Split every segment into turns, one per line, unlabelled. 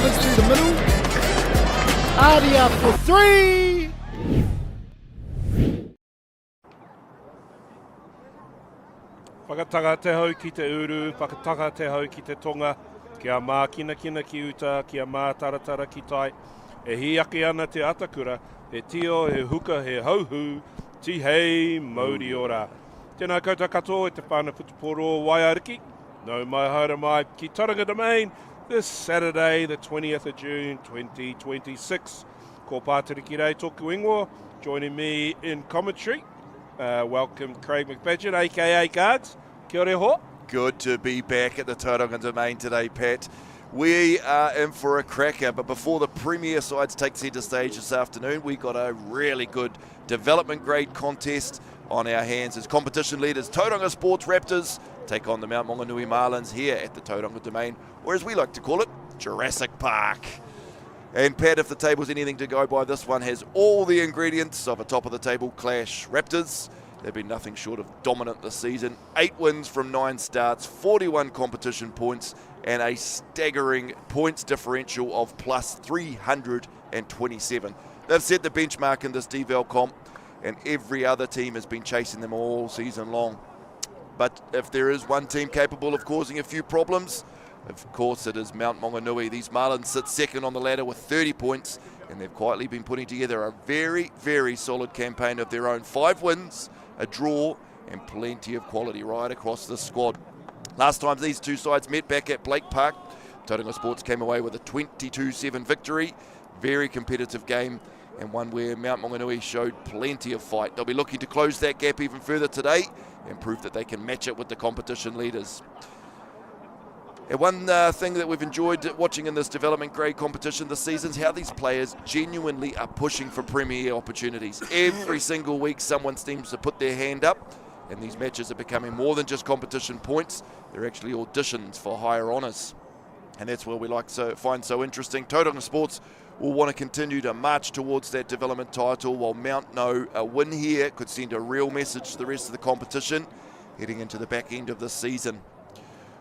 Marlins through the middle. Artie up for three.
Whakatanga te hau ki te uru, whakatanga te hau ki te tonga, kia mā kina ki uta, kia mā taratara ki tai. E hi ake ana te atakura, he tio, he huka, he hauhu, ti hei mauri ora. Tēnā koutou katoa e te whāna putuporo Waiariki. No mai haere mai ki Tauranga Domain this Saturday, the 20th of June, 2026. Ko Pātiriki rei tōku ingoa, joining me in commentary. Welcome Craig McBadgen, a.k.a. Guards. Kia ora ho.
Good to be back at the Tauranga Domain today, Pat. We are in for a cracker, but before the premier sides take centre stage this afternoon, we got a really good development grade contest on our hands as competition leaders Tauranga Sports Raptors take on the Mt Maunganui Marlins here at the Tauranga Domain, or as we like to call it, Jurassic Park. And Pat, if the table's anything to go by, this one has all the ingredients of a top-of-the-table clash. Raptors, they've been nothing short of dominant this season. 8 wins from 9 starts, 41 competition points, and a staggering points differential of plus 327. They've set the benchmark in this deval comp, and every other team has been chasing them all season long. But if there is one team capable of causing a few problems, of course it is Mt Maunganui. These Marlins sit second on the ladder with 30 points, and they've quietly been putting together a very, very solid campaign of their own. 5 wins, a draw, and plenty of quality right across the squad. Last time these two sides met back at Blake Park, Tauranga Sports came away with a 22-7 victory. Very competitive game, and one where Mt Maunganui showed plenty of fight. They'll be looking to close that gap even further today and prove that they can match it with the competition leaders. And one thing that we've enjoyed watching in this development grade competition this season is how these players genuinely are pushing for premier opportunities. Every single week someone seems to put their hand up, and these matches are becoming more than just competition points. They're actually auditions for higher honours. And that's what we find so interesting. Tauranga Sports will want to continue to march towards that development title, while Mount know a win here could send a real message to the rest of the competition heading into the back end of this season.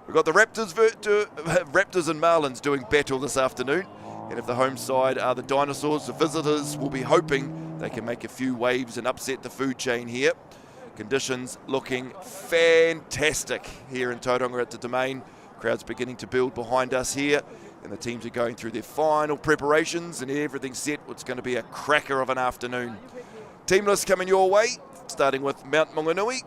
We've got the Raptors and Marlins doing battle this afternoon, and if the home side are the Dinosaurs, the visitors will be hoping they can make a few waves and upset the food chain here. Conditions looking fantastic here in Tauranga at the Domain. Crowds beginning to build behind us here, and the teams are going through their final preparations, and everything's set. It's going to be a cracker of an afternoon. Team list coming your way, starting with Mt Maunganui.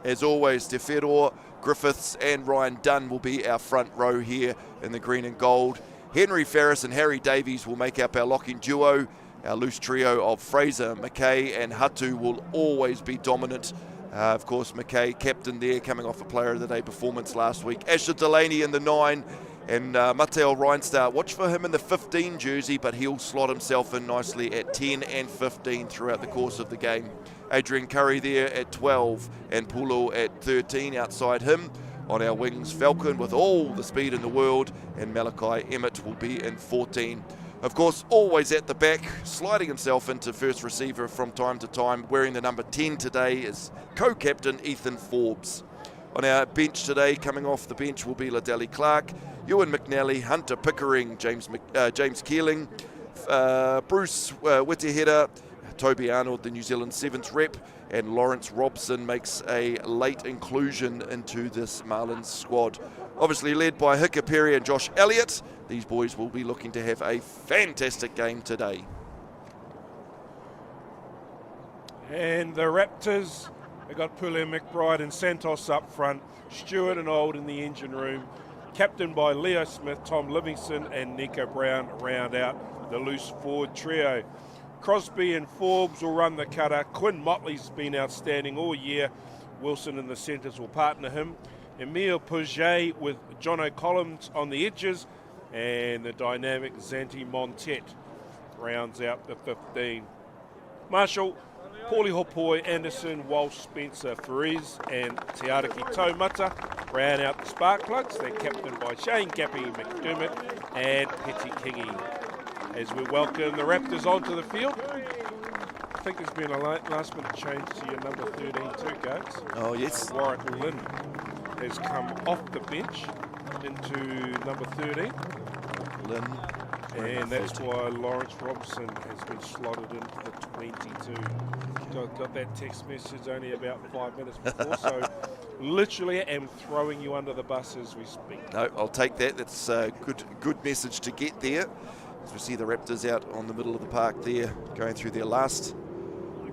As always, Te Whenua, Griffiths and Ryan Dunn will be our front row here in the green and gold. Henry Ferris and Harry Davies will make up our locking duo. Our loose trio of Fraser, McKay and Hatu will always be dominant. Of course, McKay, captain there, coming off a Player of the Day performance last week. Asher Delaney in the 9 and Mateo Reinstar. Watch for him in the 15 jersey, but he'll slot himself in nicely at 10 and 15 throughout the course of the game. Adrian Curry there at 12 and Pulo at 13 outside him. On our wings, Falcon with all the speed in the world, and Malachi Emmett will be in 14. Of course, always at the back, sliding himself into first receiver from time to time, wearing the number 10 today is co-captain Ethan Forbes. On our bench today, coming off the bench will be Liddell Clark, Ewan McNally, Hunter Pickering, James Keeling, Bruce Whiteheda, Toby Arnold, the New Zealand Sevens rep, and Lawrence Robson makes a late inclusion into this Marlins squad. Obviously led by Hika Perry and Josh Elliott. These boys will be looking to have a fantastic game today.
And the Raptors, they got Pule McBride and Santos up front, Stewart and Old in the engine room, captained by Leo Smith, Tom Livingston and Nico Brown round out the loose forward trio. Crosby and Forbes will run the cutter. Quinn Motley's been outstanding all year. Wilson in the centres will partner him. Emile Puget with Jono Collins on the edges, and the dynamic Zanti Montet rounds out the 15. Marshall, Paulie Hopoi, Anderson, Walsh, Spencer, Fariz and Te Ariki Taumata round out the spark plugs. They're captained by Shane Gappy McDermott and Petty Kingy. As we welcome the Raptors onto the field, I think there's been a last minute change to your number 13 too, Guards.
Oh yes.
Warwick Lynn has come off the bench into number 13.
settled in.
And that's why Lawrence Robson has been slotted into the 22. Got that text message only about 5 minutes before, so literally am throwing you under the bus as we speak.
No, I'll take that. That's a good message to get there. As we see the Raptors out on the middle of the park there, going through their last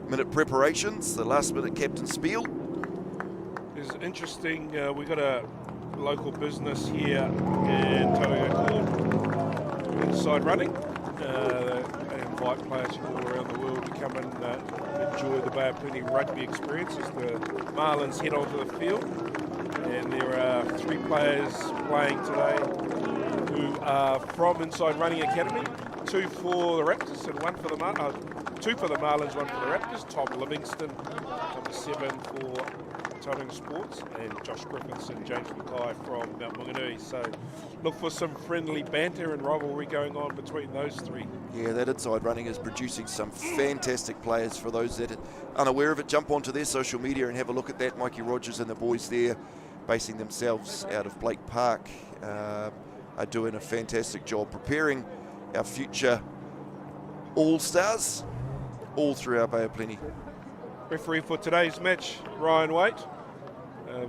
minute preparations, the last minute captain spiel.
It's interesting, we've got a local business here in Tauranga called Inside Running. They invite players from all around the world to come and enjoy the Bay of Plenty rugby experience as the Marlins head onto the field. And there are 3 players playing today who are from Inside Running Academy, 2 for the Raptors and 1 for the Marlins. 2 for the Marlins, 1 for the Raptors. Tom Livingston, number 7 for Tauranga Sports, and Josh Griffiths and James Mackay from Mt Maunganui. So look for some friendly banter and rivalry going on between those 3.
Yeah, that Inside Running is producing some fantastic players. For those that are unaware of it, jump onto their social media and have a look at that. Mikey Rogers and the boys there, basing themselves out of Blake Park, are doing a fantastic job preparing our future All-Stars all through our Bay of Plenty.
Referee for today's match, Ryan Waite.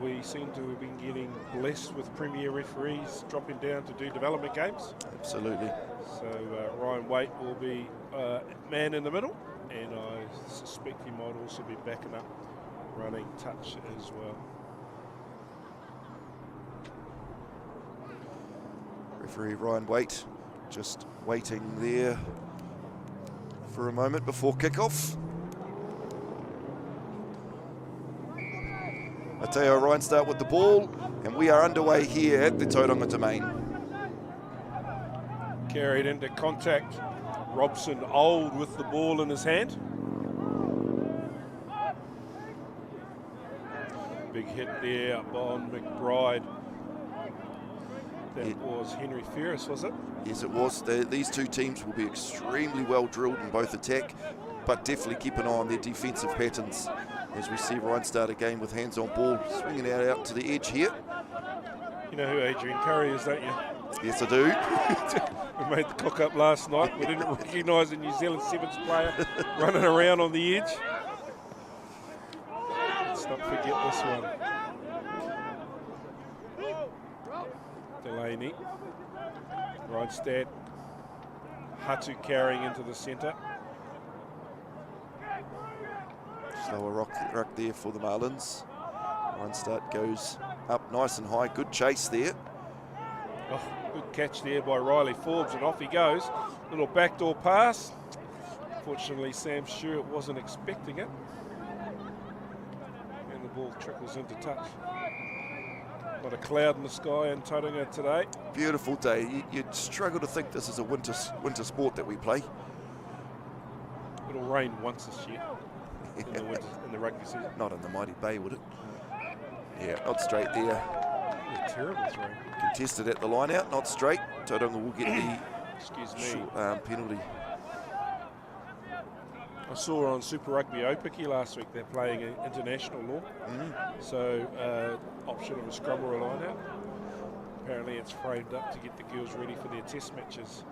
We seem to have been getting blessed with premier referees dropping down to do development games.
Absolutely.
So Ryan Waite will be man in the middle, and I suspect he might also be backing up running touch as well.
Referee Ryan Waite just waiting there for a moment before kickoff. Mateo Ryan start with the ball, and we are underway here at the Tauranga Domain.
Carried into contact. Robson old with the ball in his hand. Big hit there on McBride. That was Henry Ferris, was it?
Yes, it was. These 2 teams will be extremely well drilled in both attack, but definitely keep an eye on their defensive patterns as we see Ryan start a game with hands on ball, swinging it out to the edge here.
You know who Adrian Curry is, don't you?
Yes, I do.
We made the cock up last night. We didn't recognise a New Zealand Sevens player running around on the edge. Let's not forget this one. Delaney. Ronstadt. Hatu carrying into the centre.
Slower ruck there for the Marlins. One start goes up nice and high. Good chase there.
Oh, good catch there by Riley Forbes, and off he goes. Little backdoor pass. Fortunately, Sam Stewart wasn't expecting it. And the ball trickles into touch. Got a cloud in the sky in Tauranga today.
Beautiful day. You'd struggle to think this is a winter sport that we play.
It'll rain once this year in the winter, in the rugby season.
Not in the mighty Bay, would it? Yeah, not straight there.
Yeah, terrible throw.
Contested at the line out, not straight. Tauranga will get the penalty.
I saw on Super Rugby Opiki last week they're playing international law. So option of a scrum or a line out. Apparently it's framed up to get the girls ready for their test matches.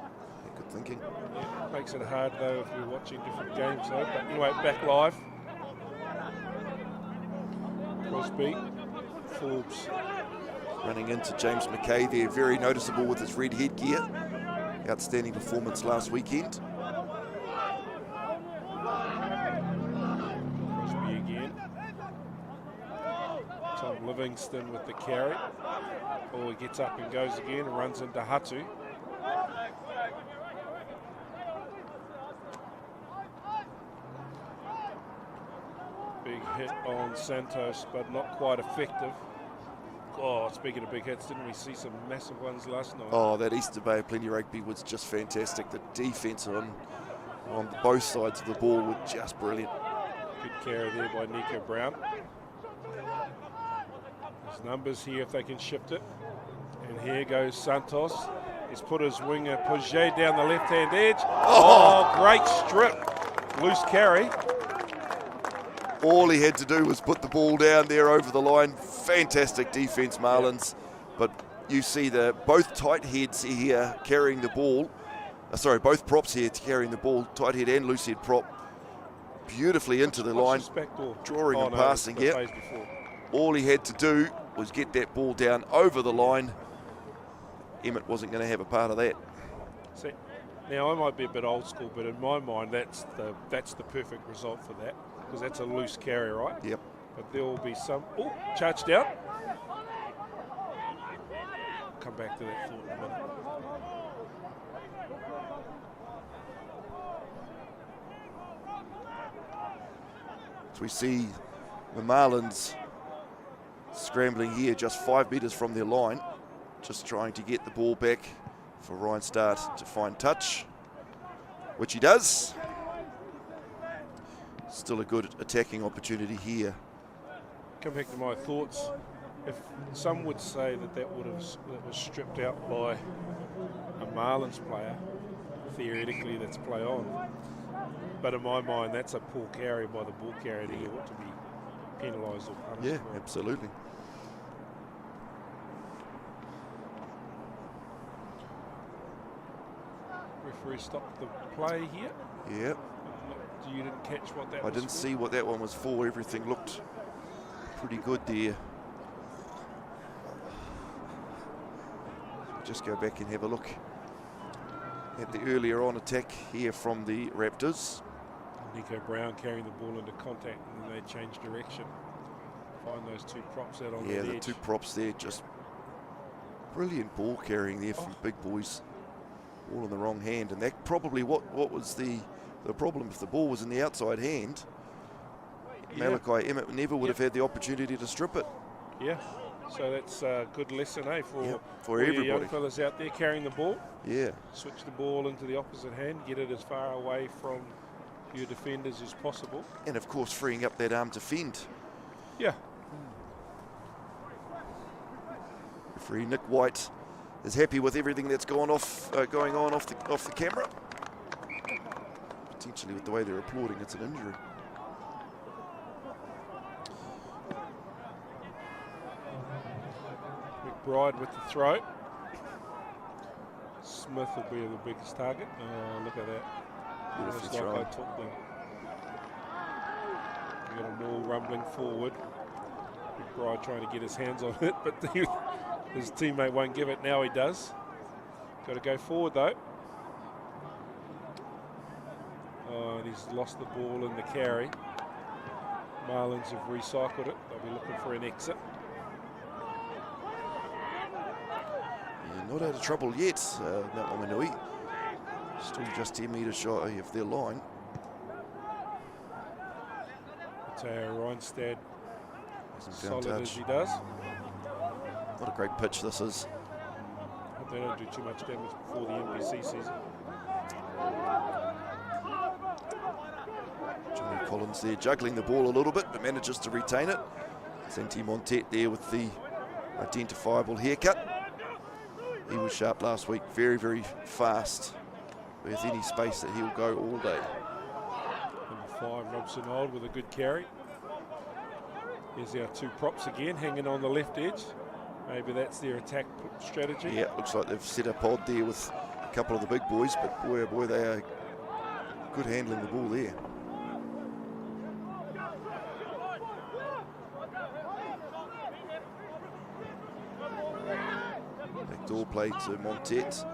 Yeah, good thinking.
Yeah, makes it hard though if you're watching different games though. But anyway, back live. Crosby, Forbes.
Running into James Mackay there, very noticeable with his red headgear. Outstanding performance last weekend.
Crosby again. Tom Livingston with the carry. Oh, he gets up and goes again and runs into Hatu. Big hit on Santos, but not quite effective. Oh, speaking of big hits, didn't we see some massive ones last night?
Oh, that Easter Bay of Plenty rugby was just fantastic. The defence on both sides of the ball were just brilliant.
Good carry there by Nico Brown. His numbers here if they can shift it. And here goes Santos. He's put his winger Puget down the left-hand edge. Oh, great strip. Loose carry.
All he had to do was put the ball down there over the line. Fantastic defence, Marlins. But you see both tight heads here carrying the ball. Both props here carrying the ball, tight head and loose head prop, beautifully into the line, drawing and passing. Yeah. All he had to do was get that ball down over the line. Emmett wasn't going to have a part of that.
See, now I might be a bit old school, but in my mind, that's the perfect result for that, because that's a loose carry, right?
Yep.
But there will be some. Oh, charge down. Come back to that thought in a minute.
So we see the Marlins scrambling here just 5 metres from their line, just trying to get the ball back for Ryan Start to find touch, which he does. Still a good attacking opportunity here.
Come back to my thoughts. If some would say that was stripped out by a Marlins player, theoretically that's play on. But in my mind, that's a poor carry by the ball carrier that ought to be penalised or punished.
Yeah, absolutely.
Referee stopped the play here.
Yeah.
You didn't catch what that was?
I didn't see what that one was for. Everything looked pretty good there. Just go back and have a look at the earlier on attack here from the Raptors.
Nico Brown carrying the ball into contact, and then they change direction. Find those two props out on the edge.
Yeah, the two props there, just brilliant ball carrying there from big boys. All in the wrong hand, and that probably what was the problem. If the ball was in the outside hand, Malachi Emmett never would have had the opportunity to strip it.
Yeah, so that's a good lesson, for
everybody.
Young fellas out there carrying the ball.
Yeah.
Switch the ball into the opposite hand, get it as far away from your defenders as possible.
And of course, freeing up that arm to fend.
Yeah.
Referee Nick White is happy with everything that's going on off the camera. Potentially with the way they're applauding, it's an injury.
McBride with the throw. Smith will be the biggest target. Look at that. Just like I took them. We got them all rumbling forward. McBride trying to get his hands on it, but his teammate won't give it. Now he does. Got to go forward though. And he's lost the ball in the carry. Marlins have recycled it. They'll be looking for an exit.
Yeah, not out of trouble yet, Mt Maunganui. Still just 10 metres shy of their line.
Teo Reinstad, solid
touch.
as he does.
What a great pitch this is.
Hope they don't do too much damage before the NPC season.
Johnny Collins there juggling the ball a little bit, but manages to retain it. Santi Montet there with the identifiable haircut. He was sharp last week, very, very fast. With any space that he'll go all day.
Number 5, Robson Old with a good carry. Here's our two props again, hanging on the left edge. Maybe that's their attack strategy.
Yeah, looks like they've set a pod there with a couple of the big boys, but boy, oh boy, they are good handling the ball there. Backdoor play to Montet.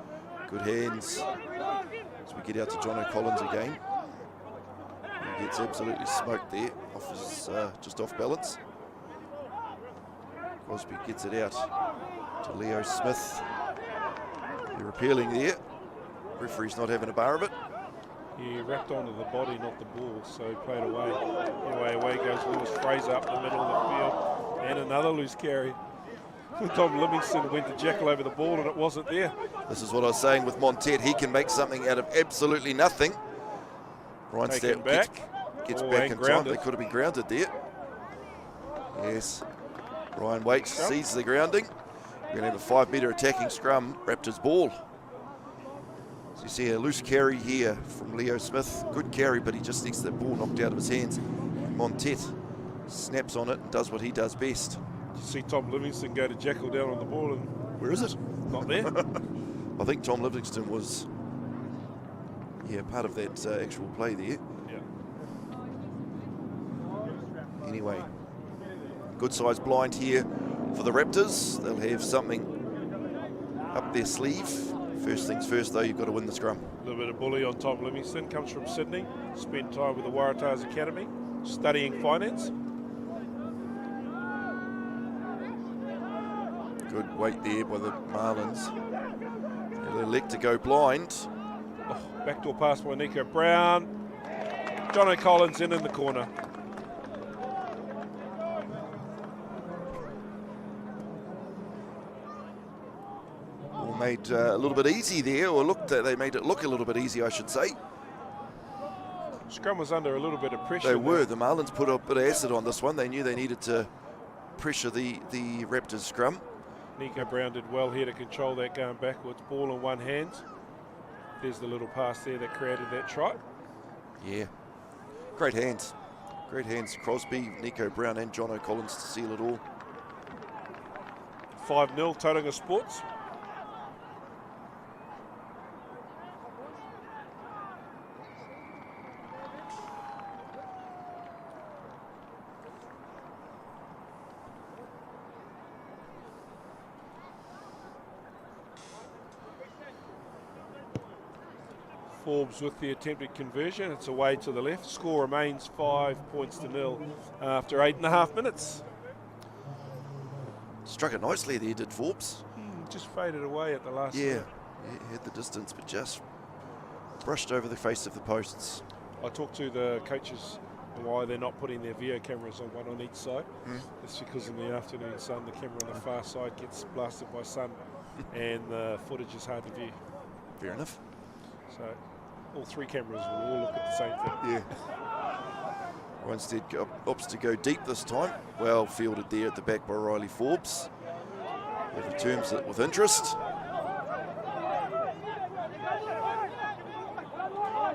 Good hands. As we get out to John Collins again. He gets absolutely smoked there, just off balance. Crosby gets it out to Leo Smith. They're appealing there. Referee's not having a bar of it.
He wrapped onto the body, not the ball, so he played away. Anyway, away goes Lewis Fraser up the middle of the field. And another loose carry. Tom Livingston went to jackal over the ball and it wasn't there.
This is what I was saying with Montet. He can make something out of absolutely nothing. Reinstead gets back in time. They could have been grounded there. Yes. Ryan waits, sees the grounding. We're going to have a 5 metre attacking scrum. Raptors ball. So you see a loose carry here from Leo Smith. Good carry, but he just needs the ball knocked out of his hands. Montet snaps on it and does what he does best.
You to see Tom Livingston go to Gecko down on the ball and
Where is it?
not there.
I think Tom Livingston was, part of that actual play there.
Yeah.
Anyway, good size blind here for the Raptors. They'll have something up their sleeve. First things first, though, you've got to win the scrum.
A little bit of bully on Tom Livingston. Comes from Sydney. Spent time with the Waratahs Academy, studying finance.
Good weight there by the Marlins. They'll elect to go blind.
Oh, backdoor pass by Nico Brown. Jono Collins in the corner.
Or made a little bit easy there, or they made it look a little bit easy, I should say.
Scrum was under a little bit of pressure.
They were. The Marlins put a bit of acid on this one. They knew they needed to pressure the Raptors scrum.
Nico Brown did well here to control that going backwards. Ball in one hand. There's the little pass there that created that try.
Yeah. Great hands. Great hands. Crosby, Nico Brown and Jono Collins to seal it all.
5-0 Tauranga Sports. Forbes with the attempted conversion. It's away to the left. Score remains 5-0 after 8.5 minutes.
Struck it nicely there, did Forbes.
Just faded away at the last
Yeah, he had the distance, but just brushed over the face of the posts.
I talked to the coaches why they're not putting their video cameras on, one on each side. It's because in the afternoon sun, the camera on the far side gets blasted by sun and the footage is hard to view.
Fair enough.
So all three cameras will all look at the same thing.
Yeah. Instead opts to go deep this time. Well fielded there at the back by Riley Forbes. He returns it with interest.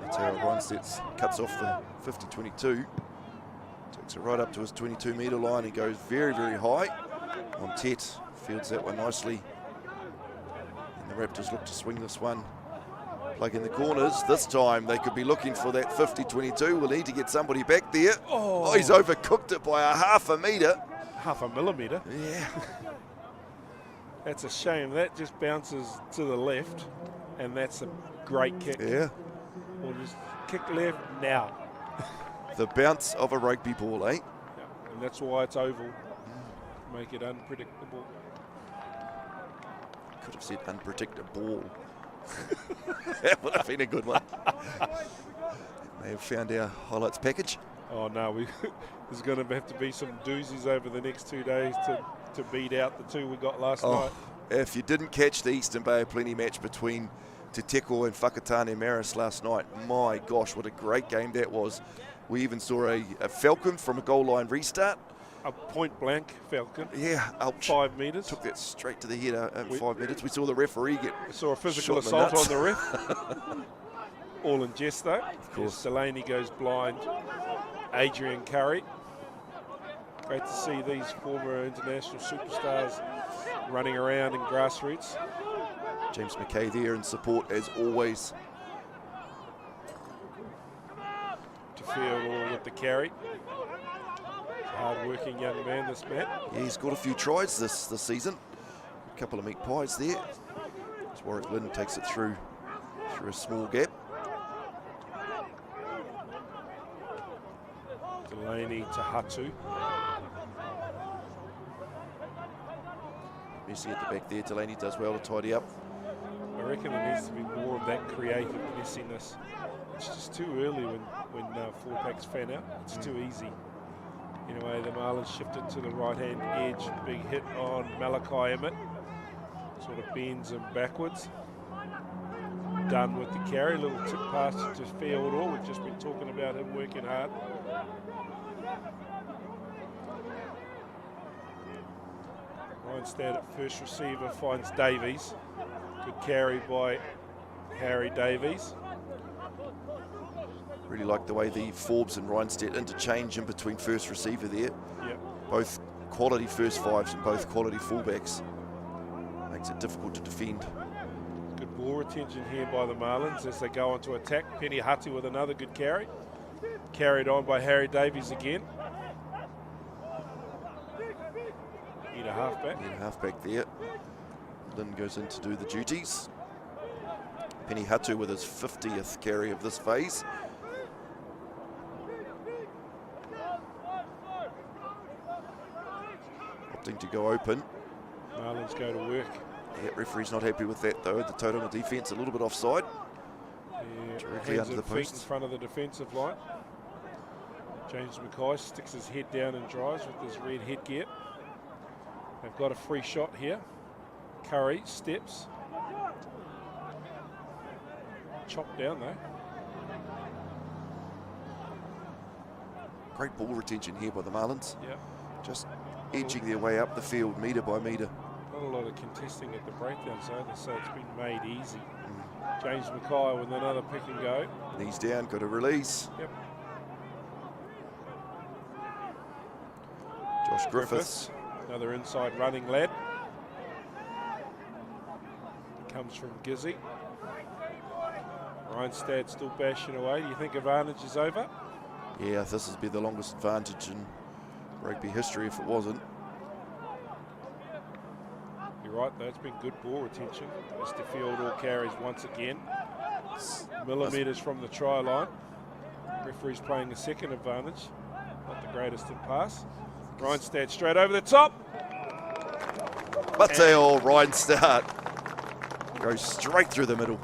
That's how Ronstedt cuts off the 50-22. Takes it right up to his 22-metre line. He goes very, very high. Montet fields that one nicely. And the Raptors look to swing this one. Plug in the corners. This time they could be looking for that 50-22. We'll need to get somebody back there. Oh, he's overcooked it by a half a metre.
Half a millimetre.
Yeah.
That's a shame. That just bounces to the left, and that's a great kick.
Yeah.
We'll just kick left now.
The bounce of a rugby ball, eh?
Yeah. And that's why it's oval. Make it unpredictable.
Could have said unpredictable. That would have been a good one. May have found our highlights package.
Oh no, there's going to have to be some doozies over the next 2 days to beat out the two we got last night.
If you didn't catch the Eastern Bay of Plenty match between Te Teko and Whakatane Maris last night, my gosh, what a great game that was. We even saw a Falcon from a goal line restart.
A point blank Falcon.
Yeah, ouch.
5 metres.
Took that straight to the head in 5 minutes. We saw the referee get
saw a physical
shot
assault on the ref. All in jest though. Of
course.
Yes, Delaney goes blind. Adrian Curry. Great to see these former international superstars running around in grassroots.
James McKay there in support as always.
To field all with the carry. Hard-working young man, this man.
Yeah, he's got a few tries this season. A couple of meat pies there. As Warwick Lynn takes it through a small gap.
Delaney to Hatu.
Messi at the back there. Delaney does well to tidy up.
I reckon there needs to be more of that creative messiness. It's just too early when 4 packs fan out. It's too easy. Anyway, the Marlins shifted to the right-hand edge. Big hit on Malachi Emmett. Sort of bends him backwards. Done with the carry. Little tip pass to Field. We've just been talking about him working hard. Reinstead at first receiver finds Davies. Good carry by Harry Davies.
Really like the way the Forbes and Reinstedt interchange in between first receiver there.
Yep.
Both quality first fives and both quality fullbacks. Makes it difficult to defend.
Good ball retention here by the Marlins as they go on to attack. Penny Hatu with another good carry. Carried on by Harry Davies again. Need a halfback.
Need a halfback there. Lynn goes in to do the duties. Penny Hatu with his 50th carry of this phase. Opting to go open.
Marlins go to work.
Yeah, referee's not happy with that though. The Tauranga defence a little bit offside.
Yeah,
Directly
hands
under the
and feet in
posts.
front of the defensive line. James Mackay sticks his head down and drives with his red headgear. They've got a free shot here. Curry steps. Chopped down though.
Great ball retention here by the Marlins.
Yeah.
Just edging their way up the field, metre by metre.
Not a lot of contesting at the breakdowns either, so it's been made easy. James Mackay with another pick and go.
Knees down, got a release.
Yep.
Josh Griffiths.
Another inside running lad. Comes from Gizzy. Reinstad still bashing away. Do you think advantage is over?
Yeah, this has been the longest advantage in rugby history if it wasn't.
You're right though, it's been good ball retention. As the field all carries once again. Millimetres from the try line. Referee's playing a second advantage. Not the greatest in pass. Reinstad straight over the top.
Mateo Reinstad goes straight through the middle.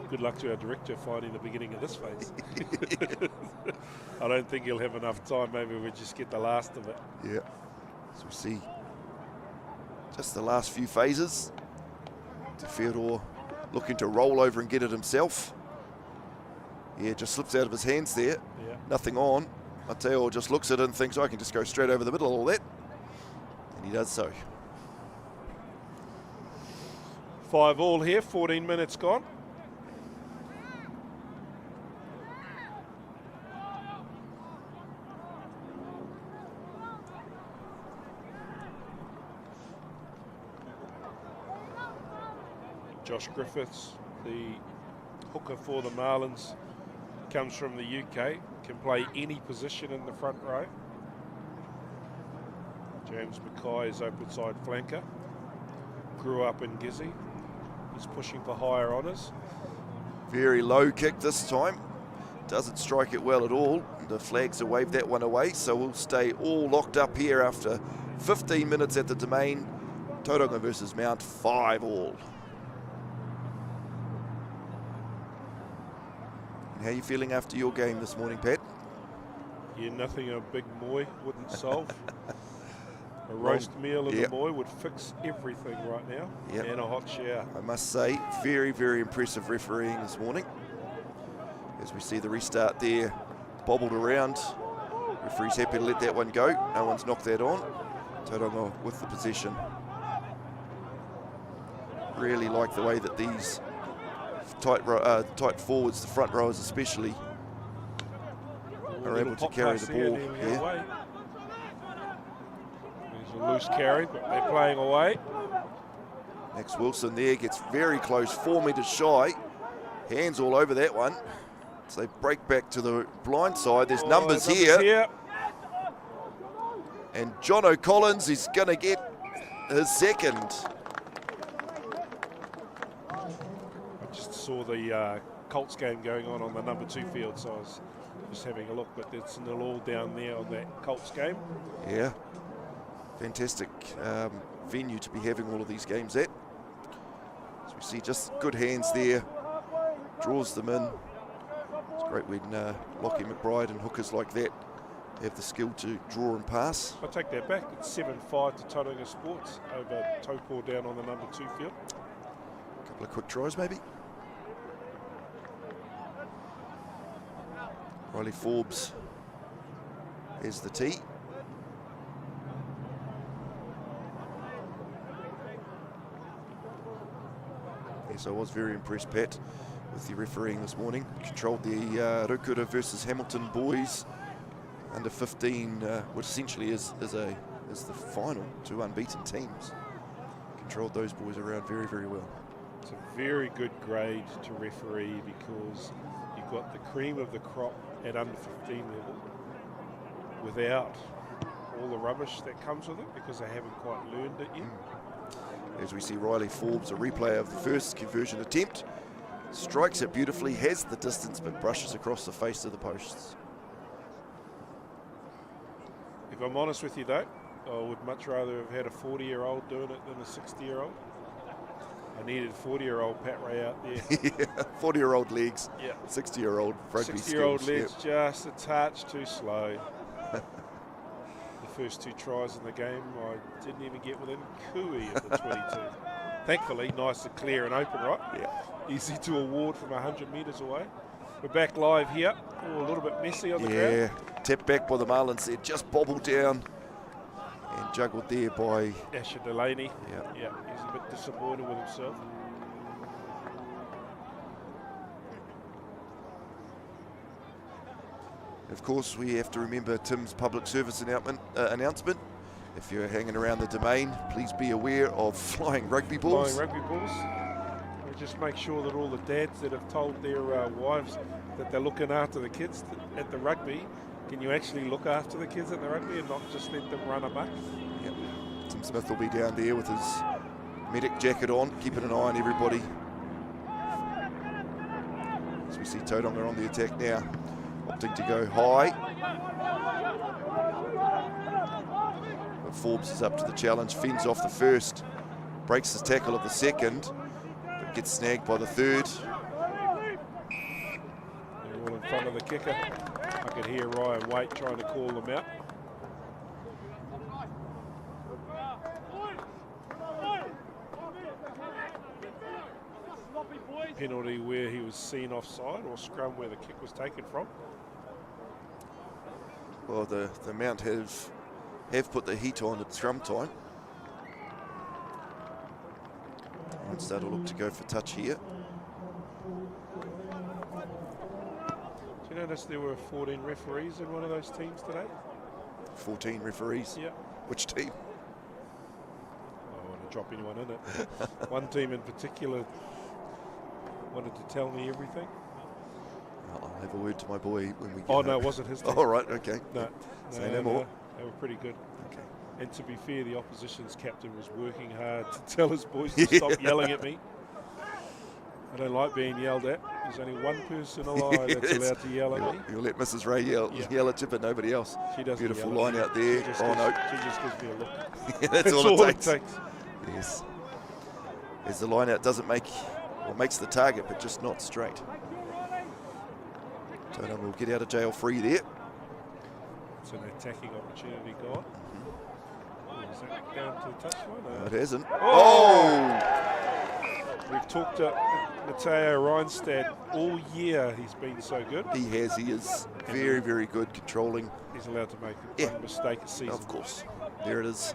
Good luck to our director finding the beginning of this phase. I don't think he'll have enough time. Maybe we'll just get the last of it.
Yeah. So we see just the last few phases. Te Wheroa looking to roll over and get it himself. Yeah, just slips out of his hands there.
Yeah.
Nothing on. Mateo just looks at it and thinks, I can just go straight over the middle of all that. And he does so.
5 all here, 14 minutes gone. Josh Griffiths, the hooker for the Marlins, comes from the UK, can play any position in the front row. James Mackay is open side flanker. Grew up in Gizzy. He's pushing for higher honours.
Very low kick this time. Doesn't strike it well at all. The flags have waved that one away, so we'll stay all locked up here after 15 minutes at the Domain. Tauranga versus Mount, 5 all. How are you feeling after your game this morning, Pat?
Yeah, nothing a big moi wouldn't solve. A roast meal in the moi would fix everything right now.
Yep.
And a hot shower.
I must say, very, very impressive refereeing this morning. As we see the restart there, bobbled around. Referee's happy to let that one go. No one's knocked that on. Tauranga with the possession. Really like the way that these tight forwards, the front rowers especially, are able to carry the ball. Yeah.
There's a loose carry, but they're playing away.
Max Wilson there gets very close, 4 metres shy. Hands all over that one. So they break back to the blind side. There's numbers here. And John O'Collins is going to get his second.
Saw the Colts game going on the number 2 field, so I was just having a look, but it's 0-0 down there on that Colts game.
Yeah, fantastic venue to be having all of these games at. So we see just good hands there, draws them in. It's great when Lockie McBride and hookers like that have the skill to draw and pass.
I take that back, it's 7-5 to Tauranga Sports over Taupō down on the number 2 field.
A couple of quick tries maybe. Riley Forbes is the tee. Yes, I was very impressed, Pat, with the refereeing this morning. Controlled the Rukura versus Hamilton boys under 15, which essentially is the final, 2 unbeaten teams. Controlled those boys around very, very well.
It's a very good grade to referee because you've got the cream of the crop at under 15 level without all the rubbish that comes with it because they haven't quite learned it yet.
As we see Riley Forbes, a replay of the first conversion attempt, strikes it beautifully, has the distance but brushes across the face of the posts.
If I'm honest with you though, I would much rather have had a 40-year-old doing it than a 60-year-old. I needed 40-year-old Pat Ray out there.
Yeah, 40-year-old legs,
Yeah.
60-year-old rugby
60-year-old
skills.
legs just a touch too slow. The first 2 tries in the game, I didn't even get within cooey of the 22. Thankfully, nice and clear and open, right?
Yeah.
Easy to award from 100 metres away. We're back live here. Oh, a little bit messy on the ground.
Yeah, tapped back by the Marlins there, just bobbled down and juggled there by
Asher Delaney.
Yeah.
Yeah, he's a bit disappointed with himself.
Of course, we have to remember Tim's public service announcement. If you're hanging around the domain, please be aware of flying rugby balls.
Flying rugby balls. And just make sure that all the dads that have told their wives that they're looking after the kids at the rugby, can you actually look after the kids at the rugby and not just let them run amok?
Yep. Tim Smith will be down there with his medic jacket on, keeping an eye on everybody. As we see Tauranga on the attack now, opting to go high. But Forbes is up to the challenge, fends off the first, breaks his tackle of the second, but gets snagged by the third.
They're all in front of the kicker. I could hear Ryan Waite trying to call them out. Penalty where he was seen offside, or scrum where the kick was taken from.
Well, the Mount have put the heat on at scrum time. Munster will look to go for touch here.
Did you notice there were 14 referees in one of those teams today?
14 referees.
Yeah.
Which team?
I don't want to drop anyone in it. One team in particular wanted to tell me everything.
I'll have a word to my boy when we get
Oh, no,
home.
it wasn't his team.
Oh, right, okay.
No.
Say no more.
They were pretty good.
Okay.
And to be fair, the opposition's captain was working hard to tell his boys to stop yelling at me. I don't like being yelled at. There's only one person alive that's allowed to yell at me.
You'll let Mrs. Ray yell at you, but nobody else.
She doesn't.
Beautiful
yell
line
at
out there.
She just
Oh, no.
She just gives me a look.
Yeah, that's all it takes. Yes. As the line out doesn't make, well, makes the target, but just not straight. Tauranga will get out of jail free there.
It's an attacking opportunity gone. Is that down to the touchline?
No, it hasn't.
Oh! We've talked to Matteo Reinstad all year. He's been so good.
He has. He is very, very good controlling.
He's allowed to make one mistake a season.
Of course. There it is.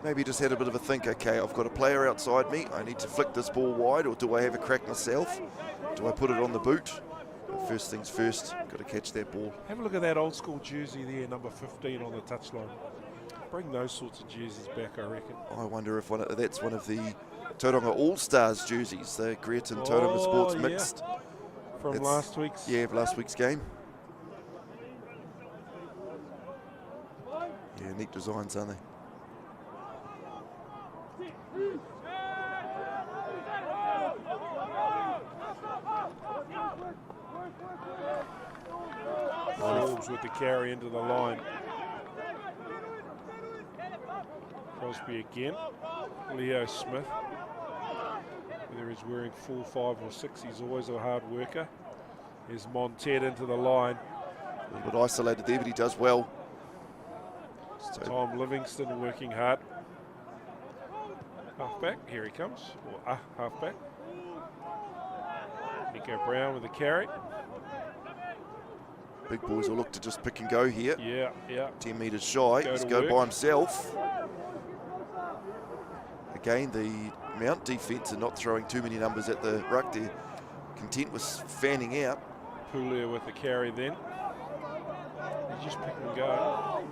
Maybe just had a bit of a think, okay, I've got a player outside me. I need to flick this ball wide, or do I have a crack myself? Do I put it on the boot? But first things first, got to catch that ball.
Have a look at that old school jersey there, number 15 on the touchline. Bring those sorts of jerseys back, I reckon.
I wonder if that's one of the Tauranga All-Stars jerseys, the Greaton Tauranga Sports mixed.
From last week's?
Yeah, last week's game. Yeah, neat designs, aren't they?
Forbes with the carry into the line. Crosby again. Leo Smith. Whether he's wearing 4, 5 or 6, he's always a hard worker. Here's Montet into the line.
A little bit isolated there, but he does well.
Tom Livingston working hard. Halfback, here he comes. Or halfback. Gecko Brown with the carry.
Big boys will look to just pick and go here.
Yeah.
10 metres shy. He's going by himself. Again, the Mount defence are not throwing too many numbers at the ruck. They're content with fanning out.
Poulier with the carry then. just pick and go.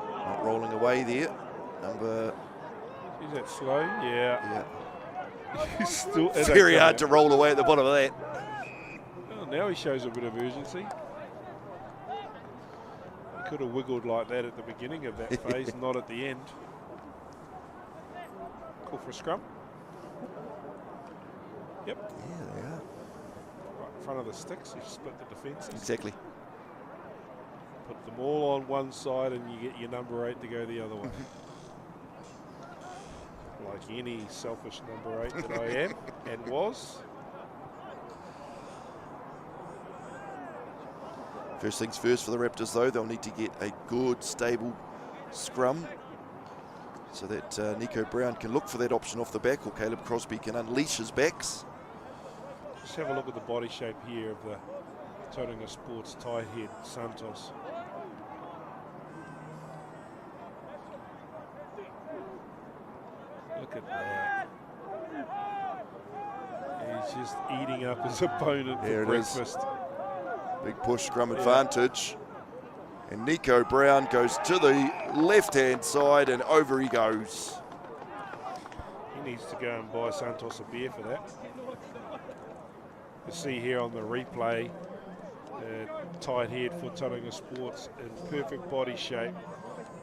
Not rolling away there.
Is that slow? Yeah. He's still
Very hard to roll away at the bottom of that.
Oh, now he shows a bit of urgency. He could have wiggled like that at the beginning of that phase, not at the end. Call for a scrum. Yep.
Yeah, they are.
Right in front of the sticks, you split the defences.
Exactly.
Put them all on one side and you get your number 8 to go the other way. Like any selfish number 8 that I am and was.
First things first for the Raptors, though, they'll need to get a good, stable scrum so that Nico Brown can look for that option off the back, or Caleb Crosby can unleash his backs.
Just have a look at the body shape here of the Tauranga Sports tight head, Santos. Look at that. He's just eating up his opponent for breakfast.
Big push scrum advantage. And Nico Brown goes to the left-hand side and over he goes.
He needs to go and buy Santos a beer for that. You see here on the replay, tight head for Tauranga Sports in perfect body shape.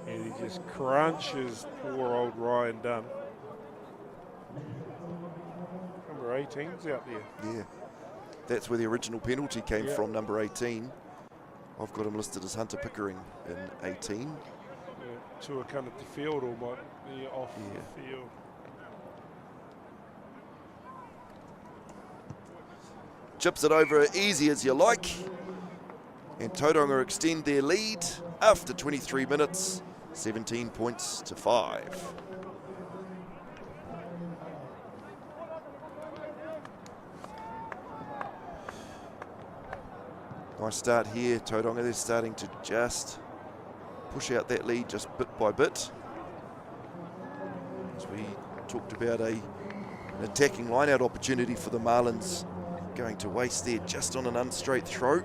And he just crunches poor old Ryan Dunn. Number 18's out there.
Yeah, that's where the original penalty came from, number 18. I've got him listed as Hunter Pickering in 18.
Tua come at the field or might be off the field.
Chips it over easy as you like. And Tauranga extend their lead after 23 minutes, 17 points to 5. Nice start here, Tauranga. They're starting to just push out that lead just bit by bit. As we talked about an attacking line-out opportunity for the Marlins, going to waste there just on an unstraight throw.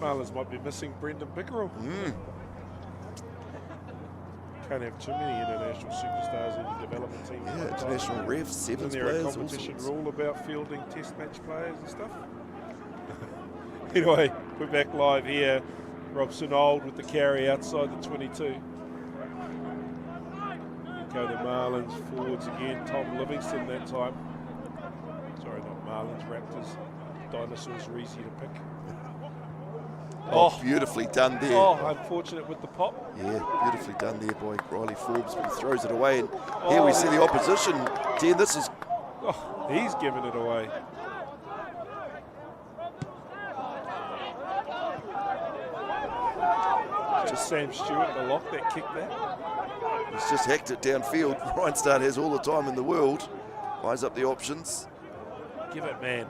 Marlins might be missing Brendan Bickerel. Can't have too many international superstars in the development team.
Yeah, international refs, sevens
Isn't there
players.
a competition rule about fielding test match players and stuff? Anyway, we're back live here. Robson Old with the carry outside the 22. Go to Marlins forwards again. Tom Livingston that time. Sorry, not Marlins, Raptors. Dinosaurs are easy to pick.
Oh, beautifully done there.
Oh, unfortunate with the pop.
Yeah, beautifully done there by Riley Forbes, but he throws it away. And here we see the opposition. Dan, this is...
Oh, he's giving it away. Just Sam Stewart, the lock that kicked that.
He's just hacked it downfield. Ryan Start has all the time in the world. Eyes up the options.
Give it, man.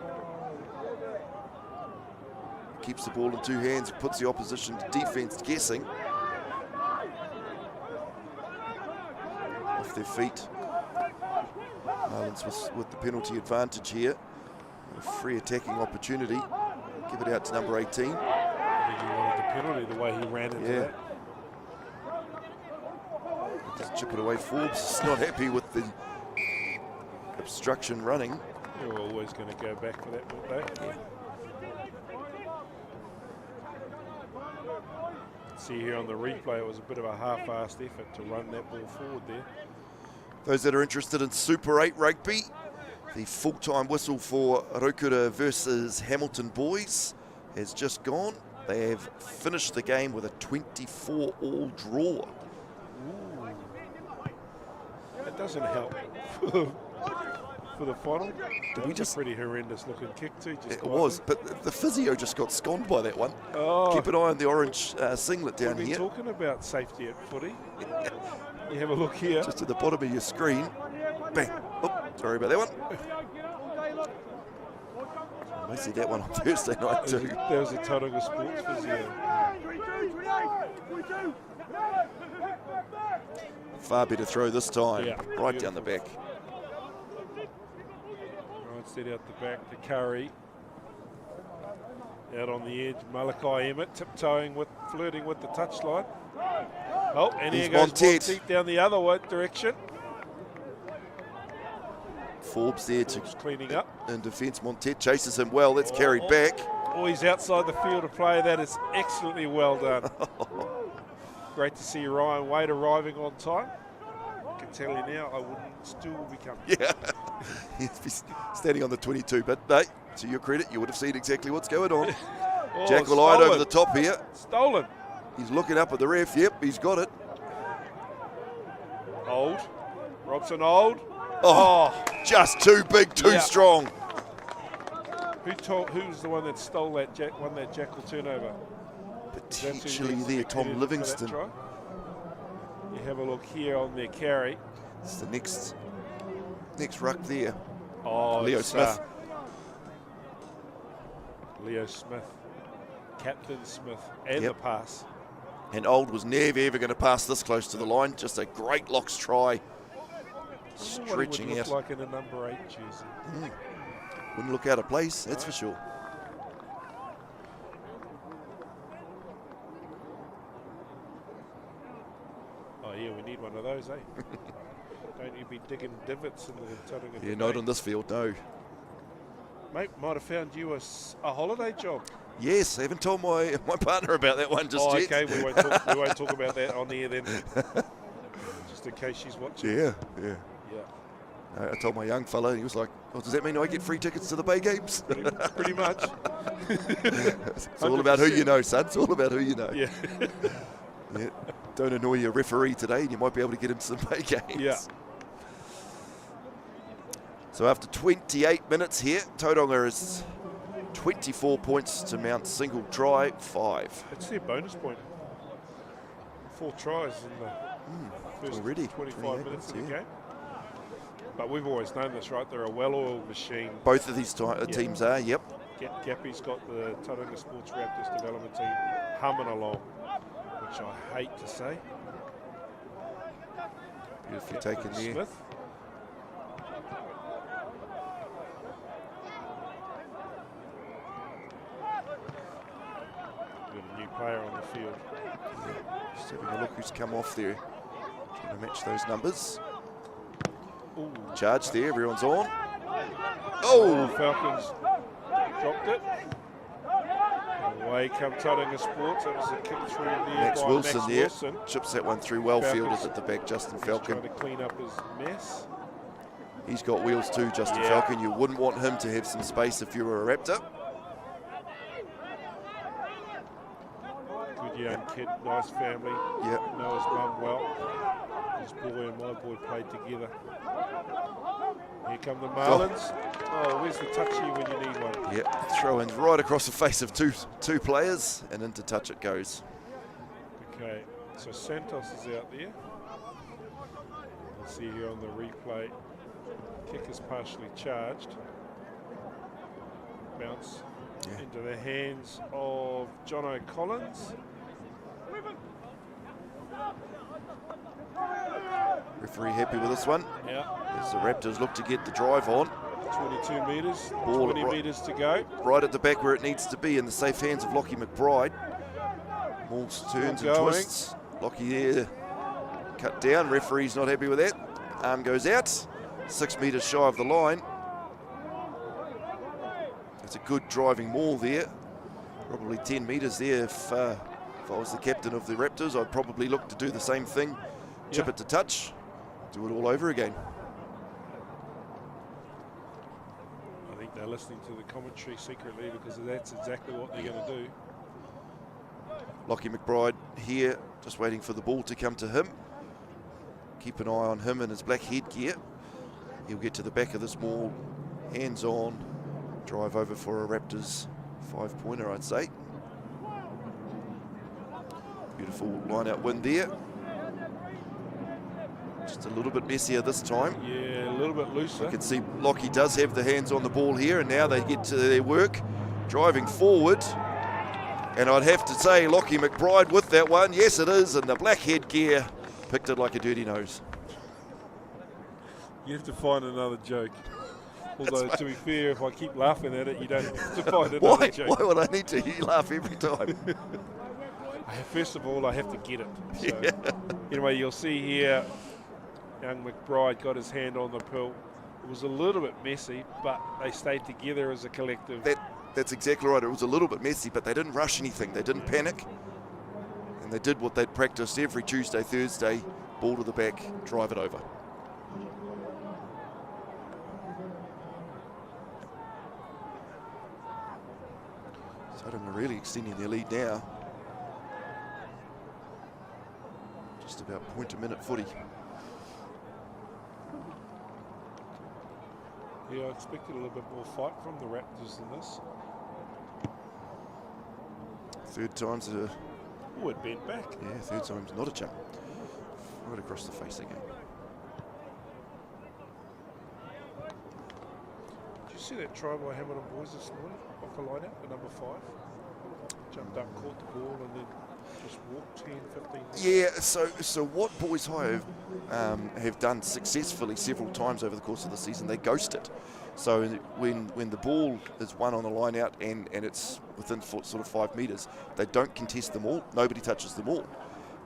Keeps the ball in two hands, puts the opposition defense guessing. Off their feet. Marlins with the penalty advantage here. A free attacking opportunity. Give it out to number 18.
I think he wanted the penalty the way he ran into that.
Just chip it away. Forbes is not happy with the obstruction running.
They were always going to go back for that, weren't they?
Yeah.
See here on the replay, it was a bit of a half-assed effort to run that ball forward there.
Those that are interested in Super 8 rugby, the full-time whistle for Raukura versus Hamilton boys has just gone. They have finished the game with a 24-all draw.
Ooh. That doesn't help for the final. That was a pretty horrendous looking kick too.
It was, but the physio just got sconed by that one.
Oh.
Keep an eye on the orange singlet down
We've been
here.
talking about safety at footy. You have a look here.
Just at the bottom of your screen. Bang. Oh, sorry about that one. I see that one on Thursday night too.
That was a Tauranga Sports physio.
Far better throw this time.
Yeah,
right down the back.
Right, set out the back to Curry. Out on the edge, Malachi Emmett flirting with the touchline. Oh, and here goes Monteith down the other direction.
Forbes there to
cleaning up.
In defence, Monteith chases him well. That's carried back.
Oh, he's outside the field of play. That is excellently well done. Great to see Ryan Wade arriving on time. I can tell you now, I wouldn't still be coming.
Yeah, he's standing on the 22, but no, to your credit, you would have seen exactly what's going on. Jackal eyed over the top here.
Stolen.
He's looking up at the ref. Yep, he's got it.
Old. Robson Old.
Oh, just too big, too strong.
Who was the one that stole that Jackal turnover?
Potentially there, Tom Livingston.
You have a look here on their carry.
It's the next ruck there.
Oh,
Leo Smith.
Leo Smith. Captain Smith. And the pass.
And Old was never ever going to pass this close to the line. Just a great locks try. Stretching out.
Like in a number 8 jersey.
Wouldn't look out of place, that's for sure.
Oh yeah, we need one of those, eh? Don't you be digging divots in the Tauranga?
Yeah, not on this field, no.
Mate, might have found you a holiday job.
Yes, I haven't told my partner about that one just yet.
Okay, we won't talk about that on the air then. Just in case she's watching.
Yeah.
Yeah.
I told my young fella, he was like, "Oh, does that mean I get free tickets to the Bay Games?"
Pretty much.
It's all about who you know, son. It's all about who you know.
Yeah.
Yeah. Don't annoy your referee today, and you might be able to get him to the Bay Games.
Yeah.
So after 28 minutes here, Tauranga is 24 points to Mount single try 5.
It's their bonus point. 4 tries in the first
already
25 minutes of the game. But we've always known this, right? They're a well-oiled machine.
Both of these teams are, yep.
Gappy's got the Tauranga Sports Raptors development team humming along, which I hate to say.
Beautifully taken there.
Smith. Got a new player on the field.
Yeah. Just having a look who's come off there. Trying to match those numbers.
Ooh.
Charge there, everyone's on. Oh!
Falcons dropped it. Away come Tauranga Sports. That was a kick through there
Max
by
Wilson
Max
there.
Wilson.
Chips that one through, well
Falcons.
fielded at the back, Justin Falcon.
Trying to clean up his mess.
He's got wheels too, Justin Falcon. You wouldn't want him to have some space if you were a Raptor.
Good young kid, nice family.
Yep.
Know his mum well. His boy and my boy played together. Here come the Marlins. Oh, where's the touchy when you need one?
Yep, throw-ins right across the face of two players, and into touch it goes.
Okay, so Santos is out there. Let's see here on the replay. Kick is partially charged. Bounce into the hands of John O'Collins.
Referee happy with this one.
Yeah.
As the Raptors look to get the drive on.
22 metres,
Ball
20 metres to go.
Right at the back where it needs to be, in the safe hands of Lockie McBride. Malls turns and twists. Lockie there cut down. Referee's not happy with that. Arm goes out. 6 metres shy of the line. It's a good driving maul there. Probably 10 metres there. If I was the captain of the Raptors, I'd probably look to do the same thing. Chip it to touch. Do it all over again.
I think they're listening to the commentary secretly because that's exactly what they're going to do.
Lockie McBride here, just waiting for the ball to come to him. Keep an eye on him and his black headgear. He'll get to the back of this maul, hands on, drive over for a Raptors 5-pointer, I'd say. Beautiful line-out win there. Just a little bit messier this time.
Yeah, a little bit looser.
You can see Lockie does have the hands on the ball here, and now they get to their work, driving forward. And I'd have to say Lockie McBride with that one. Yes, it is, and the black headgear picked it like a dirty nose.
You have to find another joke. Although, to be fair, if I keep laughing at it, you don't have to find it.
Why would I need to? You laugh every time.
First of all, I have to get it. So, anyway, you'll see here, young McBride got his hand on the pill. It was a little bit messy, but they stayed together as a collective.
That's exactly right. It was a little bit messy, but they didn't rush anything. They didn't panic. And they did what they'd practiced every Tuesday, Thursday, ball to the back, drive it over. Tauranga really extending their lead now. Just about point a minute footy.
Yeah, I expected a little bit more fight from the Raptors than this.
Third time's a...
Oh, it bent back.
Yeah, third time's not a jump. Right across the face again.
Did you see that try by Hamilton boys this morning? Off a line out, the number 5. Jumped up, caught the ball, and then just walked 10, 15 minutes.
Yeah, so what Boys High have done successfully several times over the course of the season, they ghost it. So when the ball is won on the line out and it's within sort of 5 metres, they don't contest them all. Nobody touches them all.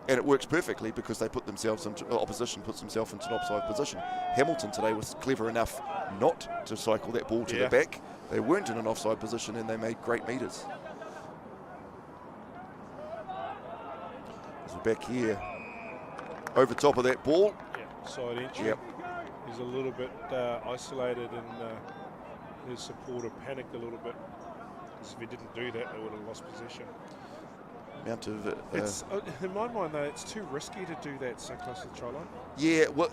And it works perfectly because they put themselves into opposition, puts themselves into an offside position. Hamilton today was clever enough not to cycle that ball to the back. They weren't in an offside position and they made great metres. As we're back here, over top of that ball.
Yeah, side entry.
Yep.
He's a little bit isolated and his supporter panicked a little bit. Because if he didn't do that, they would have lost possession.
Amount of
in my mind, though, it's too risky to do that so close to the try line.
Yeah, well,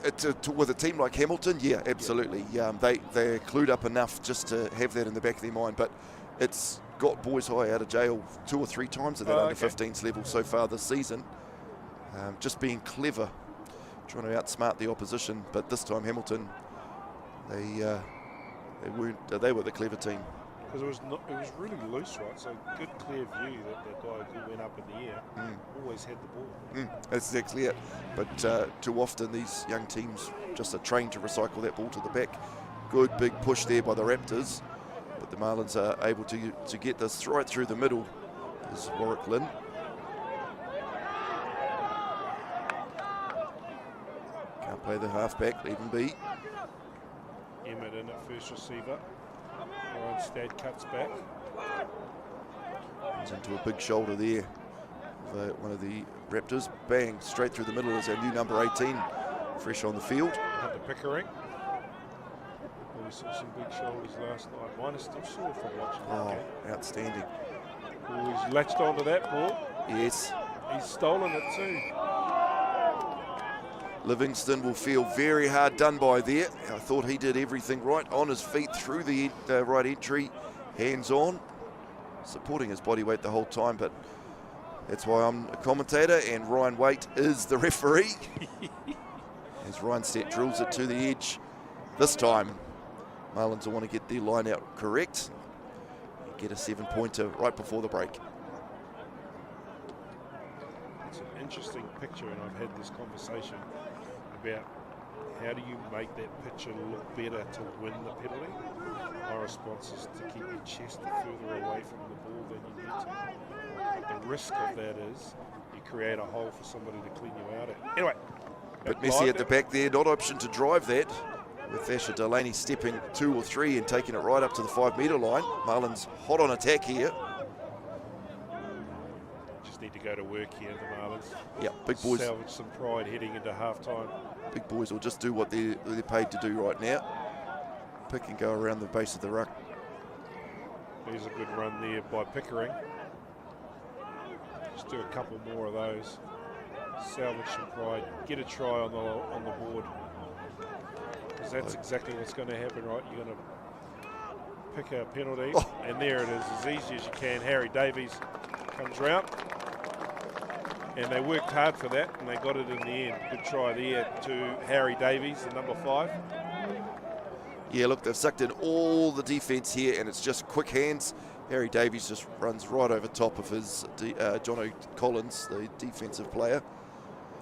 with a team like Hamilton, yeah, absolutely. They're clued up enough just to have that in the back of their mind. But it's got Boys High out of jail 2 or 3 times at that under-15s level so far this season. Just being clever, trying to outsmart the opposition. But this time, Hamilton, they were the clever team.
Because it was really loose, right? So good, clear view that guy who went up in the air always had the ball.
That's exactly it. But too often these young teams just are trained to recycle that ball to the back. Good big push there by the Raptors. But the Marlins are able to get this right through the middle. There's Warwick Lynn. Can't play the halfback, leave him be.
Emmett in at first receiver. Ryan Stad cuts back.
He's into a big shoulder there. One of the Raptors. Bang, straight through the middle is our new number 18. Fresh on the field.
Hunter Pickering. We saw some big shoulders last night. Mine is still sore from watching that game.
Outstanding.
Oh, he's latched onto that ball.
Yes.
He's stolen it too.
Livingston will feel very hard done by there. I thought he did everything right. On his feet through the right entry. Hands on. Supporting his body weight the whole time, but that's why I'm a commentator and Ryan Waite is the referee. As Ryan Stett drills it to the edge. This time, Marlins will want to get their line out correct. Get a 7-pointer right before the break.
It's an interesting picture, and I've had this conversation about how do you make that picture look better to win the penalty. My response is to keep your chest further away from the ball than you need to. But the risk of that is you create a hole for somebody to clean you out at. Anyway.
But Messi at the back there, not option to drive that. With Asher Delaney stepping 2 or 3 and taking it right up to the 5-metre line. Marlins hot on attack here.
Just need to go to work here, the Marlins.
Yeah, big boys.
Salvage some pride heading into half-time.
Big boys will just do what they're paid to do right now. Pick and go around the base of the ruck.
There's a good run there by Pickering. Just do a couple more of those. Salvage some pride. Get a try on the board. Because that's exactly what's going to happen, right? You're going to pick a penalty, and there it is, as easy as you can. Harry Davies comes round, and they worked hard for that, and they got it in the end. Good try there to Harry Davies, the number 5.
Yeah, look, they've sucked in all the defence here, and it's just quick hands. Harry Davies just runs right over top of his Jono Collins, the defensive player.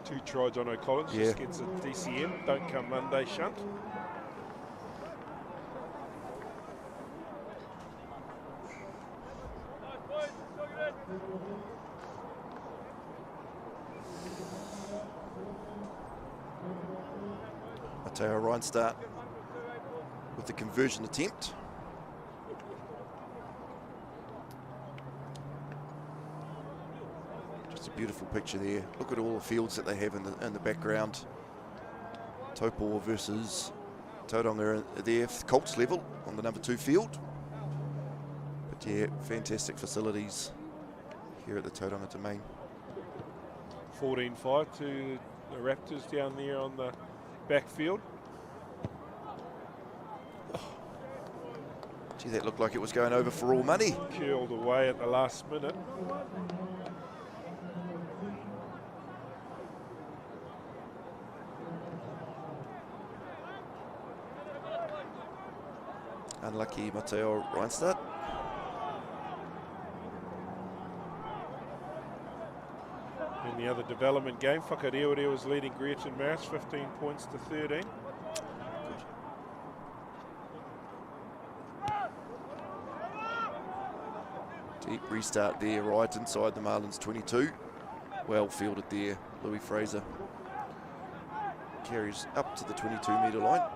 2 try Jono Collins, just gets a DCM. Don't come Monday, shunt.
Mateo Reinstart with the conversion attempt. Just a beautiful picture there. Look at all the fields that they have in the background. Taupō versus Tauranga there, Colts level on the number 2 field. But yeah, fantastic facilities here at the Tauranga Domain.
14-5 to the Raptors down there on the backfield.
Gee, that looked like it was going over for all money.
Curled away at the last minute.
Unlucky Mateo Reinstart.
In the other development game, Whakareore was leading Greaton Marist 15 points to 13.
Deep restart there, right inside the Marlins 22. Well fielded there, Louis Fraser. Carries up to the 22-metre line.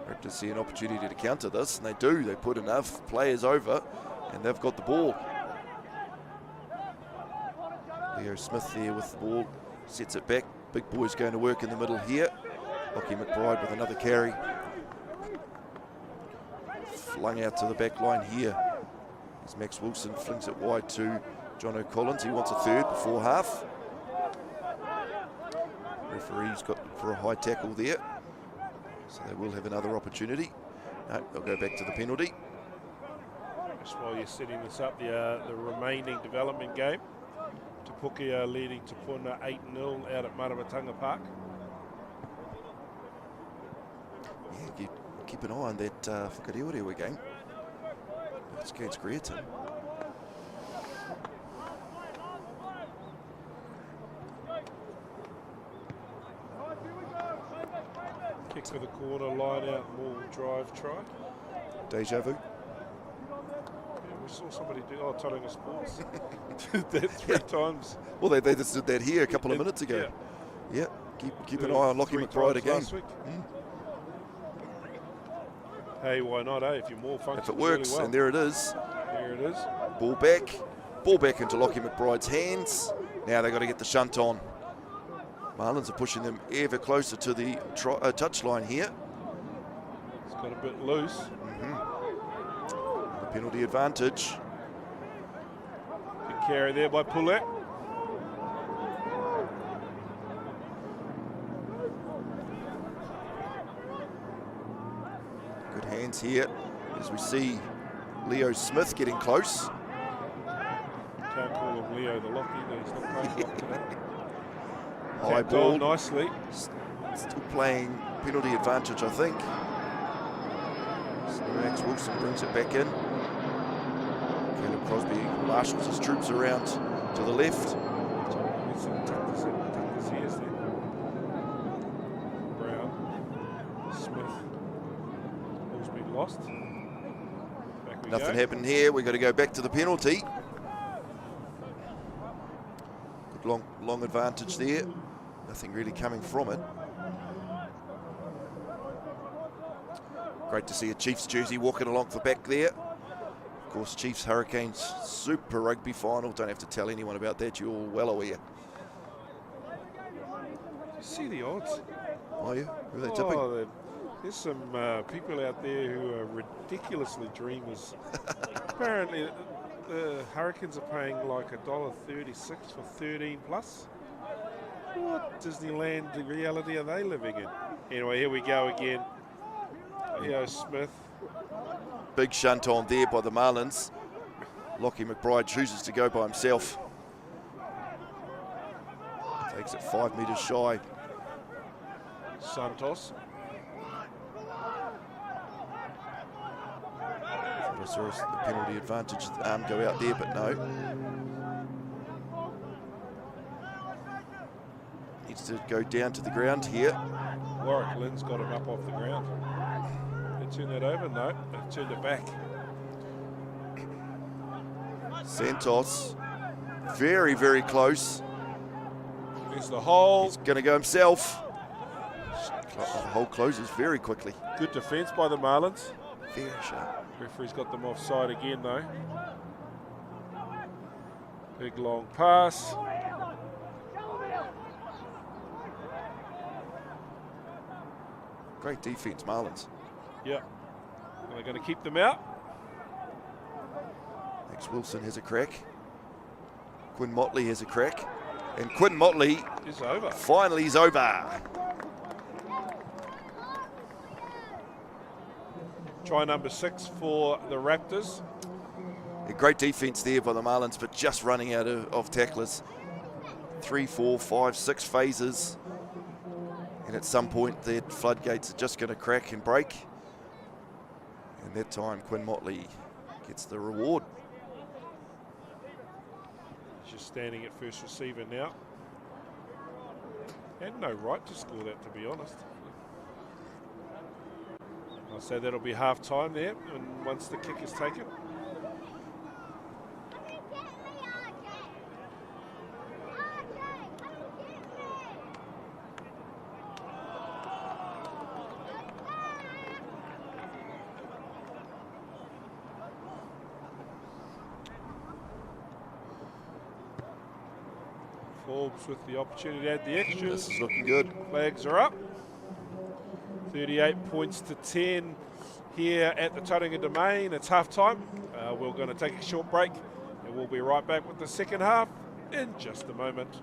Raptors see an opportunity to counter this, and they do. They put enough players over, and they've got the ball. Leo Smith there with the ball, sets it back. Big boy's going to work in the middle here. Lockie McBride with another carry. Flung out to the back line here. As Max Wilson flings it wide to John O'Collins. He wants a third before half. Referee's got for a high tackle there. So they will have another opportunity. No, they'll go back to the penalty.
Just while you're setting this up, the remaining development game. Te Puke leading Te Puna 8-0 out at Maramatanga Park.
Yeah, keep an eye on that Whakareore game. It's against Greaton.
Kick for the corner, line out, more drive try.
Deja vu.
Yeah, we saw somebody do, Tauranga Sports did that 3 times.
Well, they just did that here a couple of minutes ago. Yeah, keep an eye on Lockie McBride again.
Hey, why not, eh? If you're more functional.
If it works,
really well.
and there it is.
There it is.
Ball back into Lockie McBride's hands. Now they've got to get the shunt on. Marlins are pushing them ever closer to the touchline here.
It's got a bit loose.
The penalty advantage.
Good carry there by Poulet.
Good hands here as we see Leo Smith getting close.
Can't call him Leo the Lockie, but he's not playing lock today.
High ball.
Nicely.
Still playing penalty advantage, I think. So Max Wilson brings it back in. Caleb Crosby marshals his troops around to the left.
Brown, Smith, all's been lost. Back we
Nothing
go.
happened here. We've got to go back to the penalty. Good long advantage there. Nothing really coming from it. Great to see a Chiefs jersey walking along the back there. Of course, Chiefs Hurricanes Super Rugby final. Don't have to tell anyone about that. You're all well aware.
You see the odds?
Are you? Who are they tipping?
Oh, there's some people out there who are ridiculously dreamers. Apparently, the Hurricanes are paying like $1.36 for 13 plus. What Disneyland reality are they living in? Anyway, here we go again. Leo Smith.
Big shunt on there by the Marlins. Lockie McBride chooses to go by himself. Takes it 5 metres shy.
Santos.
I saw the penalty advantage, the arm go out there, but no. Needs to go down to the ground here.
Warwick Lynn's got him up off the ground. They turned that over? No, they turned it back.
Santos, very, very close.
There's the hole.
He's going to go himself. The hole closes very quickly.
Good defence by the Marlins.
Very sharp.
Referee's got them offside again though. Big long pass.
Great defence, Marlins.
Yep. They're going to keep them out.
Max Wilson has a crack. Quinn Motley has a crack. And Quinn Motley
is over.
Finally is over.
Try number 6 for the Raptors.
A great defence there by the Marlins, but just running out of tacklers. 3, 4, 5, 6 phases. And at some point, the floodgates are just going to crack and break. And that time, Quinn Motley gets the reward.
He's just standing at first receiver now. Had no right to score that, to be honest. I'll say that'll be half time there, and once the kick is taken. Forbes with the opportunity to add the extras.
This is looking good.
Flags are up. 38 points to 10 here at the Tauranga Domain. It's half time. We're going to take a short break and we'll be right back with the second half in just a moment.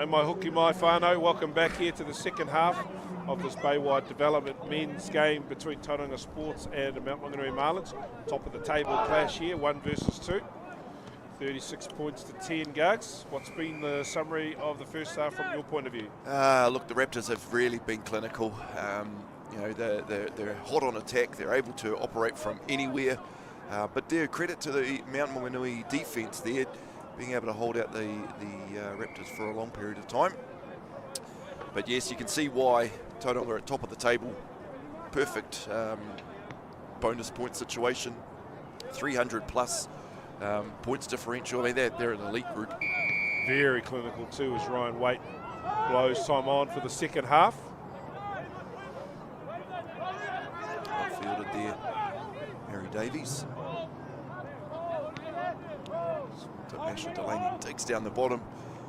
And my hooky, my whānau, welcome back here to the second half of this Baywide Development men's game between Tauranga Sports and Mt Maunganui Marlins. Top of the table clash here, 1 versus 2. 36 points to 10, Gugs. What's been the summary of the first half from your point of view?
Look, the Raptors have really been clinical. You know, they're hot on attack. They're able to operate from anywhere. But they're credit to the Mt Maunganui defence there, being able to hold out the Raptors for a long period of time. But yes, you can see why Tauranga are at top of the table. Perfect bonus point situation, 300 plus points differential. I mean, they're an elite group.
Very clinical too as Ryan Waite blows time on for the second half.
Fielded there, Harry Davies. Ashley Delaney takes down the bottom,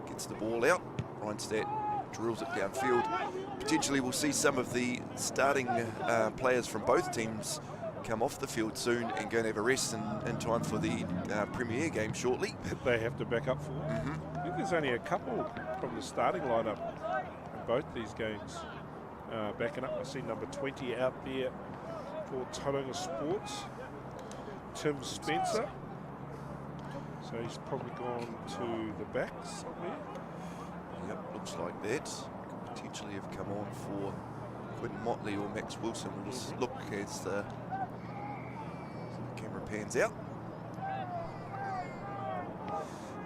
gets the ball out. Ryan Stat drills it downfield. Potentially we'll see some of the starting players from both teams come off the field soon and go and have a rest in time for the Premier game shortly.
They have to back up for. I think there's only a couple from the starting lineup in both these games backing up. I see number 20 out there for Tauranga Sports, Tim Spencer. So he's probably gone to the back somewhere.
Yep, looks like that. Could potentially have come on for Quentin Motley or Max Wilson. We'll just look as the camera pans out.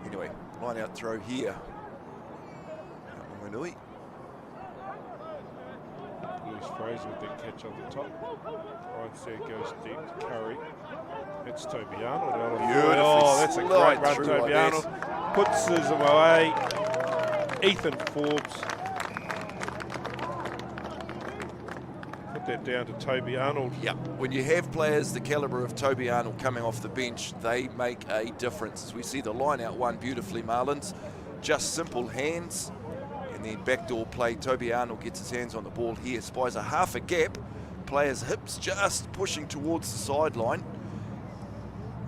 Anyway, line out throw here. Mt Maunganui.
Lewis Fraser with that catch on the top. Right there goes deep to Curry. It's Toby Arnold out of the way. Oh, that's a great run, Toby Arnold. Puts his away. Ethan Forbes. Put that down to Toby Arnold.
Yeah, when you have players the calibre of Toby Arnold coming off the bench, they make a difference. As we see the line out one beautifully, Marlins. Just simple hands. And then backdoor play. Toby Arnold gets his hands on the ball here. Spies a half a gap. Players' hips just pushing towards the sideline.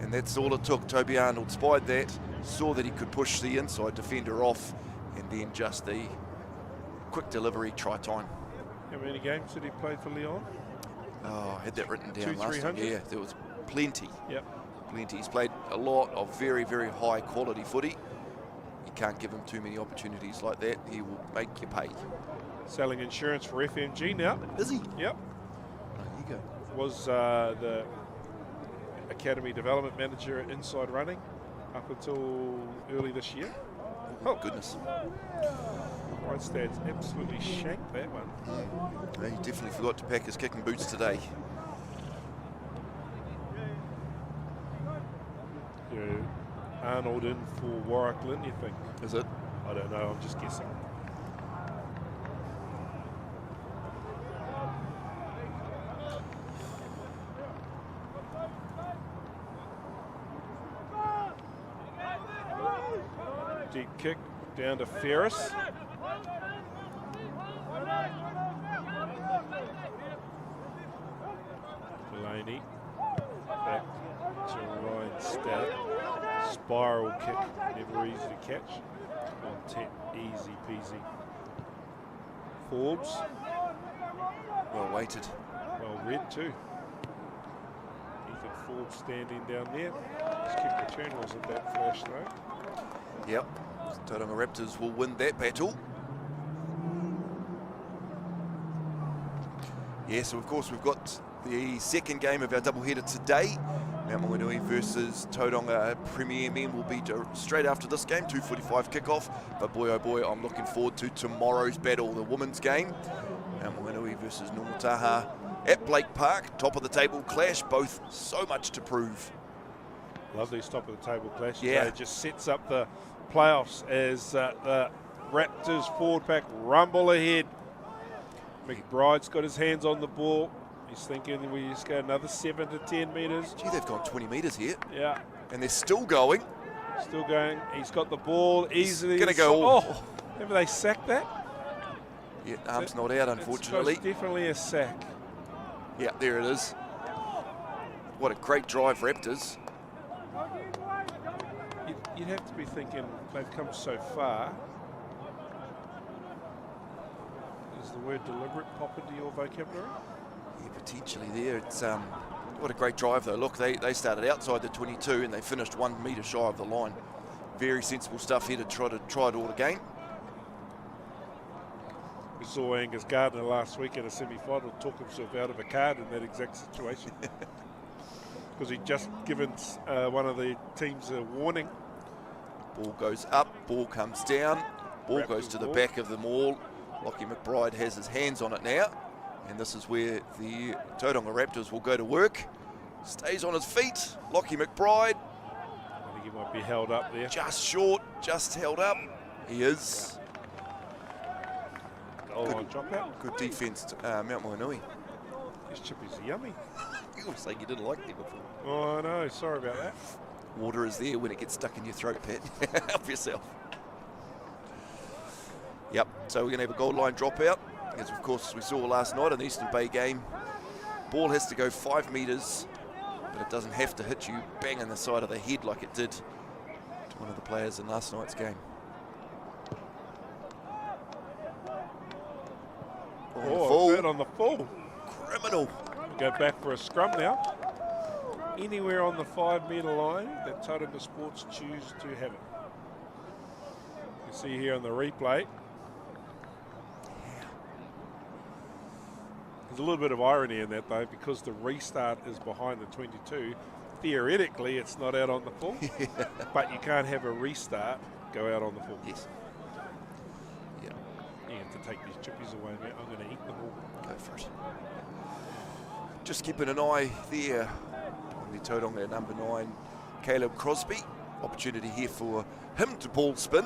And that's all it took. Toby Arnold spied that, saw that he could push the inside defender off, and then just the quick delivery, try time.
How many games did he play for Leon?
Oh, I had that written down last time.
300?
Yeah, there was plenty.
Yep.
Plenty. He's played a lot of very, very high quality footy. You can't give him too many opportunities like that. He will make you pay.
Selling insurance for FMG now.
Is he?
Yep.
There you go.
Was the Academy Development Manager at Inside Running up until early this year.
Oh, goodness.
Right, Stad's absolutely shanked that one.
He definitely forgot to pack his kicking boots today.
Yeah, Arnold in for Warwick Lynn, you think?
Is it?
I don't know, I'm just guessing. Deep kick down to Ferris. Delaney back to Ryan Stat. Spiral kick, never easy to catch. On tap, easy peasy. Forbes.
Well weighted.
Well read too. Ethan Forbes standing down there. His kick return wasn't that flash though.
Yep. Tauranga Raptors will win that battle. Yeah, so of course we've got the second game of our doubleheader today. Mt Maunganui versus Tauranga Premier Men will be straight after this game, 2:45 kickoff. But boy, oh boy, I'm looking forward to tomorrow's battle, the women's game. Mt Maunganui versus Nongataha at Blake Park, top of the table clash, both so much to prove.
Lovely top of the table clash.
Yeah.
It just sets up the playoffs as the Raptors forward pack rumble ahead. McBride's got his hands on the ball. He's thinking we just go another 7 to 10 metres.
Gee, they've gone 20 metres here.
Yeah.
And they're still going.
Still going. He's got the ball easily.
Going to go.
Oh, have they sacked that?
Yeah, arm's not out, unfortunately.
It's definitely a sack.
Yeah, there it is. What a great drive, Raptors.
You'd have to be thinking they've come so far. the word deliberate pop into your vocabulary?
Yeah, potentially there. It's what a great drive though. Look, they started outside the 22 and they finished 1 metre shy of the line. Very sensible stuff here to try it all again.
We saw Angus Gardner last week in a semi-final talk himself out of a card in that exact situation. Because he'd just given one of the teams a warning.
Ball goes up, ball comes down, ball goes to the back of the maul. Lockie McBride has his hands on it now. And this is where the Tauranga Raptors will go to work. Stays on his feet, Lockie McBride.
I think he might be held up there.
Just short, just held up. He is.
Goal line dropout.
Good defence, Mt Maunganui.
These chippies are yummy.
You were saying you didn't like them before.
Oh, I know. Sorry about that.
Water is there when it gets stuck in your throat, Pat. Help yourself. Yep, so we're going to have a goal line dropout. As of course we saw last night in the Eastern Bay game. Ball has to go 5 metres, but it doesn't have to hit you bang in the side of the head like it did to one of the players in last night's game.
On the full.
Criminal.
Go back for a scrum now. Anywhere on the 5 metre line that Tauranga Sports choose to have it. You see here on the replay. There's a little bit of irony in that though, because the restart is behind the 22. Theoretically, it's not out on the full, but you can't have a restart go out on the full.
Yes. Yeah.
You have to take these chippies away, mate. I'm going to eat them all.
Go for it. Just keeping an eye there on the Tauranga number 9, Caleb Crosby. Opportunity here for him to ball spin.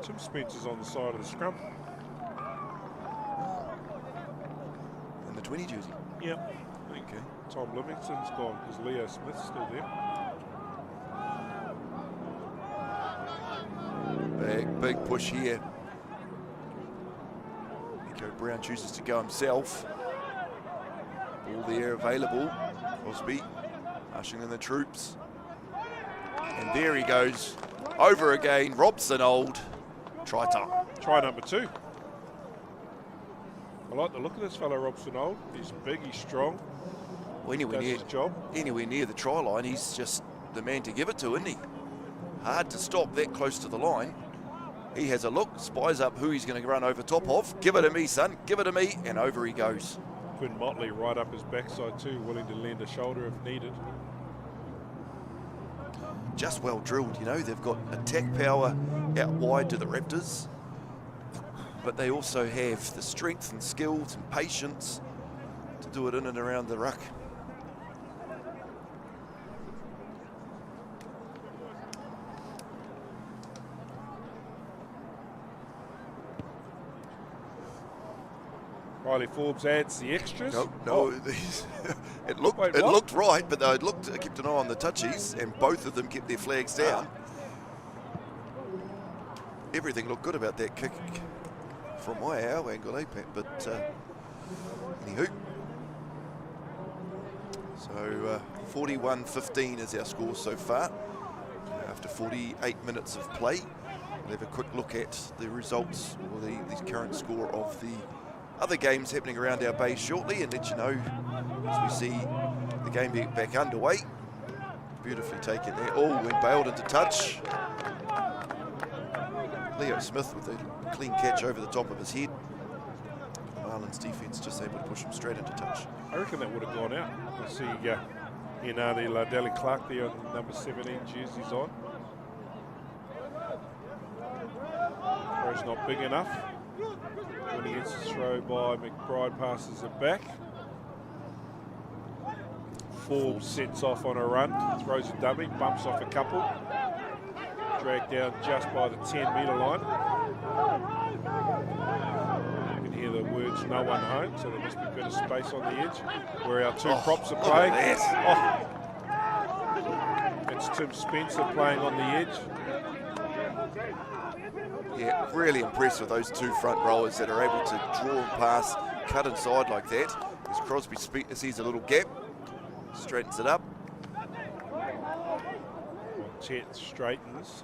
Tim Spencer's on the side of the scrum.
In the 20 jersey.
Yep.
Okay.
Tom Livingston's gone because Leo Smith's still there.
Big push here. Nico Brown chooses to go himself. Ball there available. Crosby ushering in the troops. And there he goes. Over again. Robson Old. Try time.
Try number 2. I like the look of this fellow, Robson Old. He's big, he's strong.
Well,
Does his job.
Anywhere near the try line, he's just the man to give it to, isn't he? Hard to stop that close to the line. He has a look, spies up who he's going to run over top of. Give it to me, son. Give it to me. And over he goes.
Quinn Motley right up his backside too, willing to lend a shoulder if needed.
Just well drilled, you know. They've got attack power out wide to the Raptors, but they also have the strength and skills and patience to do it in and around the ruck.
Riley Forbes adds the extras.
No, it looked right, but they kept an eye on the touchies, and both of them kept their flags down. Everything looked good about that kick from our angle, Pat, but anywho. So 41-15 is our score so far. After 48 minutes of play, we'll have a quick look at the results, or the current score of the other games happening around our base shortly, and let you know as we see the game back underway. Beautifully taken there. Oh, and bailed into touch. Leo Smith with a clean catch over the top of his head. Marlins defence just able to push him straight into touch.
I reckon that would have gone out. I see Inani Lardeli Clark there on number 17 jerseys on. Throw's not big enough. When he gets the throw by McBride, passes it back. Forbes sets off on a run, throws a dummy, bumps off a couple. Dragged down just by the 10-metre line. You can hear the words "no one home," so there must be a bit of space on the edge where our two props are playing. It's Tim Spencer playing on the edge.
Yeah, really impressed with those two front rowers that are able to draw and pass, cut inside like that. As Crosby sees a little gap, straightens it up.
Chet straightens.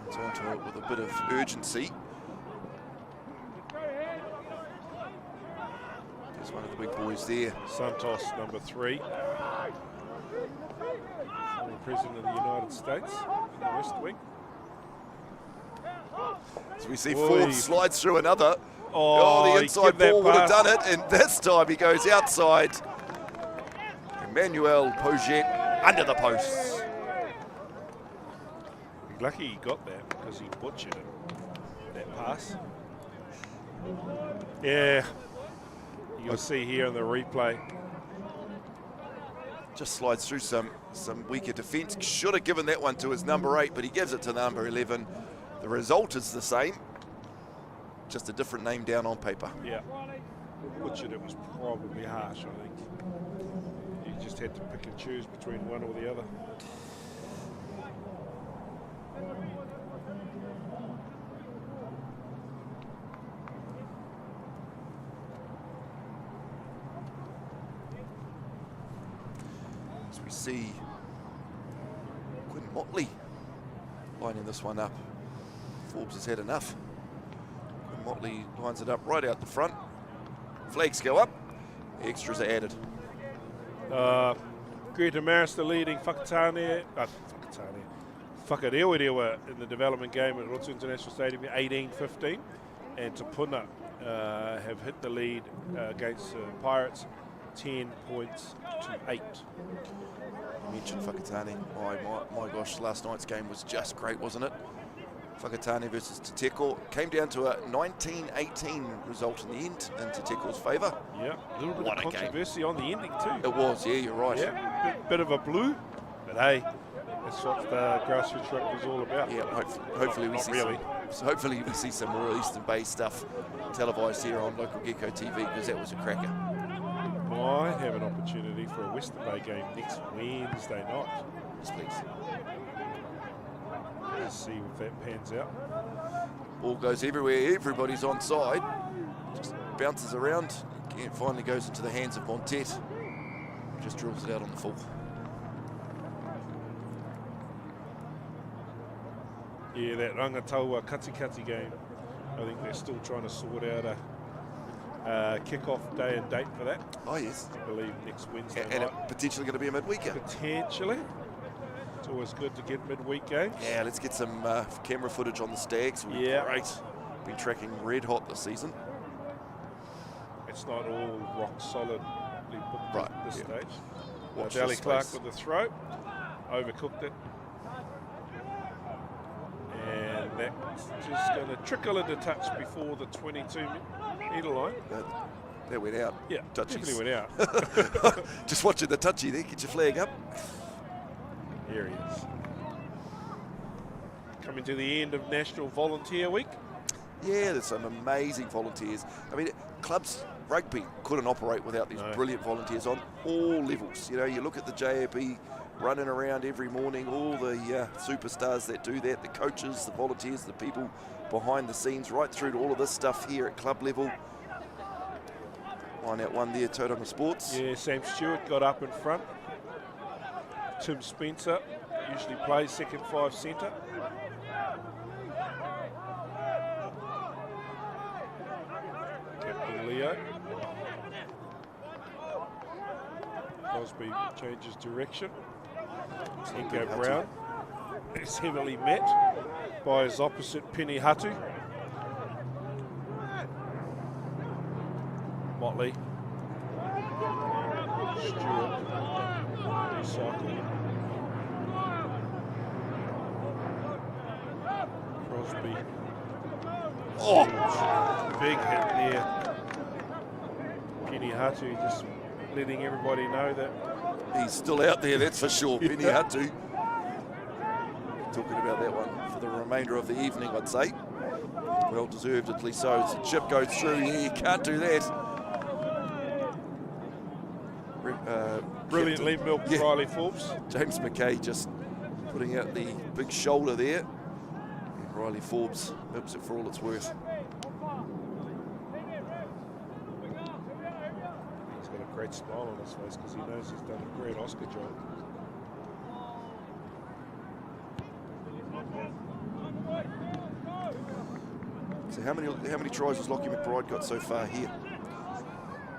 It's onto it with a bit of urgency. boys there.
Santos, number 3. Former President of the United States in the West Wing.
So we see
Oi.
Forbes slides through another.
Oh,
The inside
give that
ball would have
pass.
done it, and this time he goes outside. Emmanuel Poget under the posts.
Lucky he got that because he butchered it, that pass. Yeah, you'll see here in the replay.
Just slides through some weaker defence. Should have given that one to his number 8, but he gives it to number 11. The result is the same, just a different name down on paper.
Yeah, butchered it was probably harsh, I think. You just had to pick and choose between one or the other.
As we see Quinn Motley lining this one up. Forbes has had enough. Quinn Motley lines it up right out the front. Flags go up. Extras are added.
Greta Maris, the leading Whakarewa in the development game at Rotu International Stadium, 18-15. And Te Puna have hit the lead against Pirates, 10 points to 8.
You mentioned Whakatane. My gosh, last night's game was just great, wasn't it? Whakatane versus Te Teko. Came down to a 19-18 result in the end in Te Teko's favour.
Yeah, a little bit
What
of
a game.
controversy on the ending too.
It was, yeah, you're right.
Yeah, bit of a blue, but hey, that's what the grassroots rugby is all about.
Yeah, hopefully we
Not
see
really.
hopefully we see some more Eastern Bay stuff televised here on local Gecko TV, because that was a cracker.
Might have an opportunity for a Western Bay game next Wednesday night.
Yes, please.
Let's see if that pans out.
Ball goes everywhere. Everybody's on side. Just bounces around. Again, finally goes into the hands of Montet. Just drills it out on the full.
Yeah, that Rangataua Kati game. I think they're still trying to sort out a kick-off day and date for that.
Oh, yes.
I believe next Wednesday
And
night.
it potentially going to be a midweeker.
Potentially. It's always good to get midweek games.
Yeah, let's get some camera footage on the Stags. Would be
Yeah.
great. Been tracking red hot this season.
It's not all rock solidly booked
Right,
at this
yeah.
stage.
Watch
Dally
this
Clark
space.
with the throw. Overcooked it. And that's just going to trickle into touch before the 22-metre line.
That went out.
Yeah,
Touchies.
definitely went out.
Just watching the touchy there. Get your flag up.
Here he is. Coming to the end of National Volunteer Week.
Yeah, there's some amazing volunteers. I mean, clubs, rugby couldn't operate without these brilliant volunteers on all levels. You know, you look at the JAB running around every morning, all the superstars that do that, the coaches, the volunteers, the people behind the scenes, right through to all of this stuff here at club level. Line out one there, Tauranga Sports.
Yeah, Sam Stewart got up in front. Tim Spencer usually plays second 5 centre. Captain Leo. Crosby changes direction. Gecko Brown is heavily met by his opposite Penny Hatu. Motley. Stewart. Recycle. Crosby. Oh, big hit there. Penny Hatu just letting everybody know that
He's still out there, that's for sure. Penny Hatu. Talking about that one for the remainder of the evening, I'd say. Well deservedly so. As the chip goes through, yeah, you can't do that.
brilliantly milked Riley Forbes.
James McKay just putting out the big shoulder there. And Riley Forbes milks it for all it's worth.
He's got a great smile on his face because he knows he's done a great Oscar job.
So how many tries has Lockie McBride got so far here?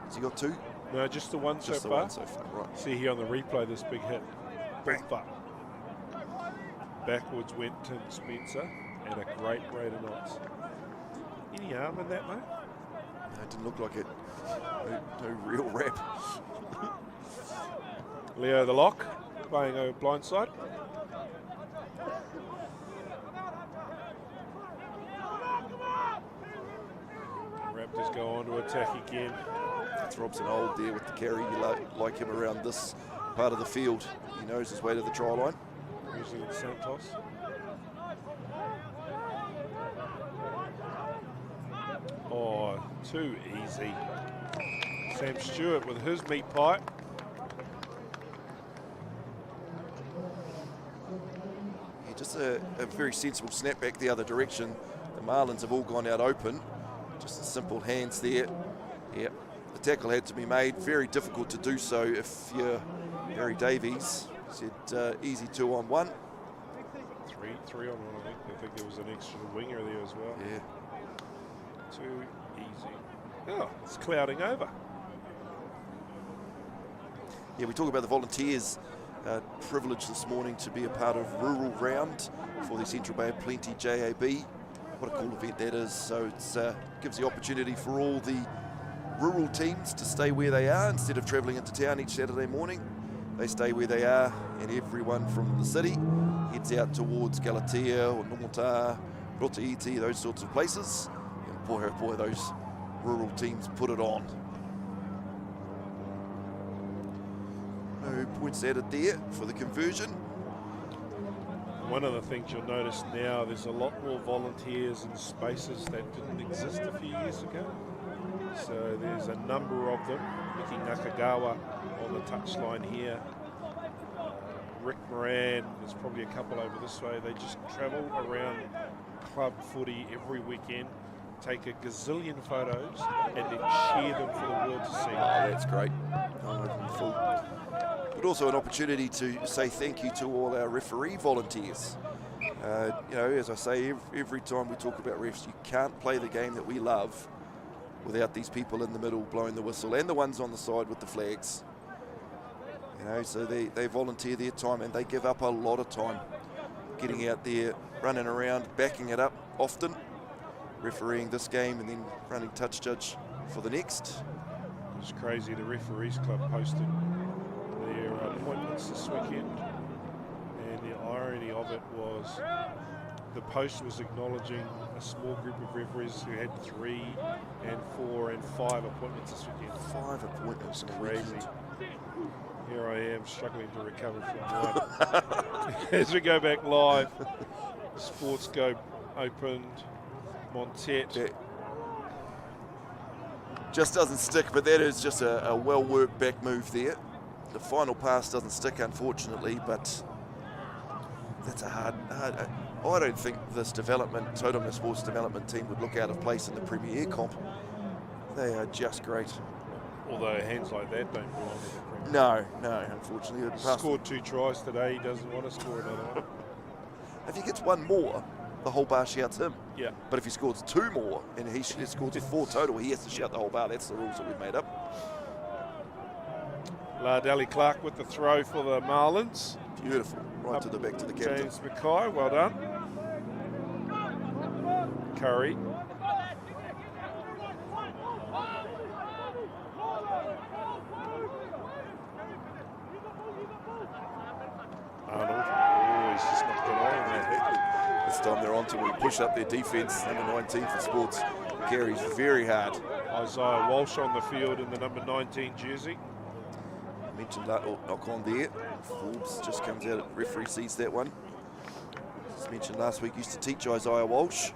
Has he got 2?
No, just the one so
Just the
far.
one so far, right.
See here on the replay, this big hit. Bang. Backwards went Tim Spencer at a great rate of knots. Any arm in that, mate?
No, it didn't look like it. No real rap.
Leo the lock, playing a blindside. Raptors go on to attack again.
That's Robson Old there with the carry. You like him around this part of the field. He knows his way to the try line.
Usually it's Santos. Oh, too easy. Sam Stewart with his meat pie.
Yeah, just a very sensible snapback the other direction. The Marlins have all gone out open. Just a simple hands there. Yep. The tackle had to be made. Very difficult to do so if you're Harry Davies. Said easy 2-on-1.
Three on one, I think. I think there was an extra winger there as well.
Yeah.
Too easy. Oh, it's clouding over.
Yeah, we talk about the volunteers. Privileged this morning to be a part of Rural Round for the Central Bay of Plenty JAB. What a cool event that is. So it gives the opportunity for all the rural teams to stay where they are instead of travelling into town each Saturday morning. They stay where they are, and everyone from the city heads out towards Galatea or Nomota, Rotaiti, those sorts of places. And boy, oh boy, those rural teams put it on. No points added there for the conversion.
One of the things you'll notice now, there's a lot more volunteers in spaces that didn't exist a few years ago. So there's a number of them. Miki Nakagawa on the touchline here. Rick Moran, there's probably a couple over this way. They just travel around club footy every weekend, take a gazillion photos, and then share them for the world to see.
Oh, that's great. Full. But also an opportunity to say thank you to all our referee volunteers. You know, as I say, every time we talk about refs, you can't play the game that we love without these people in the middle blowing the whistle and the ones on the side with the flags. You know, so they volunteer their time and they give up a lot of time getting out there, running around, backing it up often, refereeing this game and then running touch judge for the next.
It's crazy, the referees club posted their appointments this weekend, and the irony of it was the post was acknowledging a small group of referees who had 3 and 4 and 5 appointments this weekend.
5 appointments.
Crazy. Here I am struggling to recover from one. As we go back live, Sports Go opened, Montet.
Yeah. Just doesn't stick, but that is just a well-worked back move there. The final pass doesn't stick, unfortunately, but that's a hard. I don't think this Tauranga Sports development team would look out of place in the Premier comp. They are just great.
Although hands like that don't belong in the Premier.
No, unfortunately.
Scored 2 tries today, he doesn't want to score another one.
If he gets 1 more, the whole bar shouts him.
Yeah.
But if he scores 2 more and he scores 4 total, he has to shout the whole bar. That's the rules that we've made up.
Lardeli Clark with the throw for the Marlins.
Beautiful. Right
Up
to the back to the captain.
James Mackay, well done. Curry. Arnold. Oh, he's just knocked it on.
This time they're on to push up their defence. Number 19 for Sports carries very hard.
Isaiah Walsh on the field in the number 19 jersey.
I mentioned that knock on there. Forbes just comes out. Referee sees that one. As mentioned last week, used to teach Isaiah Walsh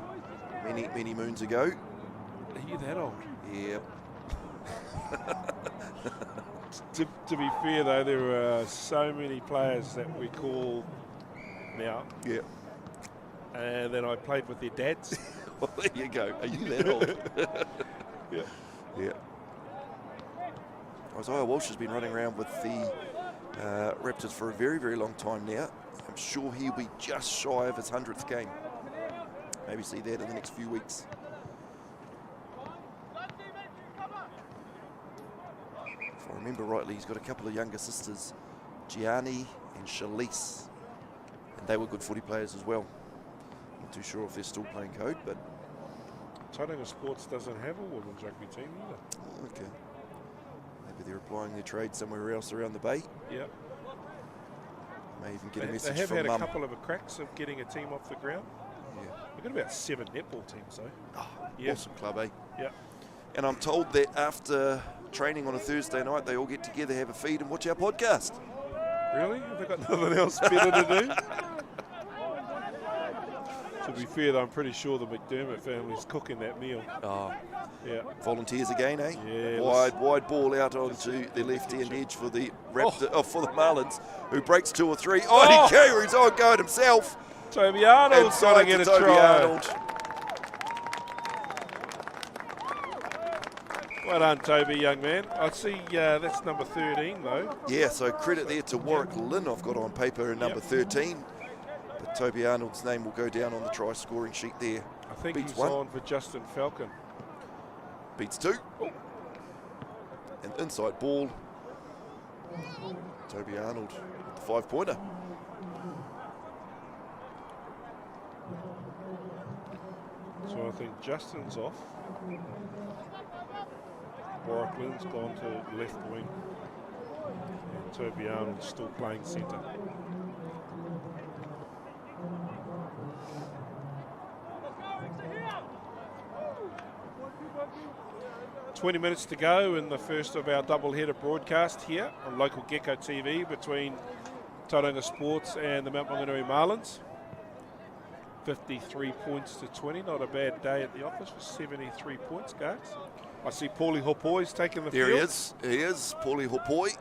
many moons ago.
Are you that old?
Yeah.
To be fair, though, there are so many players that we call now.
Yeah.
And then I played with their dads.
Well, there you go. Are you that old?
Yeah.
Yeah. Isaiah Walsh has been running around with the Raptors for a very, very long time now. I'm sure he'll be just shy of his 100th game. Maybe see that in the next few weeks. remember rightly, he's got a couple of younger sisters, Gianni and Shalise, and they were good footy players as well. Not too sure if they're still playing code, but
Tauranga Sports doesn't have a women's rugby team either.
okay. Maybe they're applying their trade somewhere else around the bay.
Yeah.
May even get a
They
message
have
from
had
Mum.
a couple of cracks of getting a team off the ground.
Yeah.
We've got about 7 netball teams though.
Oh,
Yeah.
Awesome club, eh?
Yeah.
And I'm told that after training on a Thursday night, they all get together, have a feed, and watch our podcast.
Really? Have they got nothing else better to do? To be fair, I'm pretty sure the McDermott family's cooking that meal.
Oh,
Yeah.
volunteers again, eh?
Yeah,
Wide ball out onto the left-hand edge for the for the Marlins, who breaks 2 or 3. Oh, he carries on, go it himself.
Toby Arnold's got to
Inside
get a
to Toby
try.
Arnold.
Well done, Toby, young man. I see that's number 13, though.
Yeah, so credit there to Warwick Lynn, I've got on paper, in number 13. But Toby Arnold's name will go down on the try scoring sheet there.
I think
Beats
he's
1.
on for Justin Falcon.
Beats 2. And inside ball. Toby Arnold with the 5-pointer.
So I think Justin's off. Warwick Lynn's gone to left wing. And Toby Arnold's still playing centre. "20 minutes to go in the first of our double-header broadcast here on local Gecko TV between Tauranga Sports and the Mt Maunganui Marlins. 53 points to 20, not a bad day at the office for 73 points, guys. I see Paulie Hopoi's taking the
There
field.
he is. He is, Paulie Hopoi.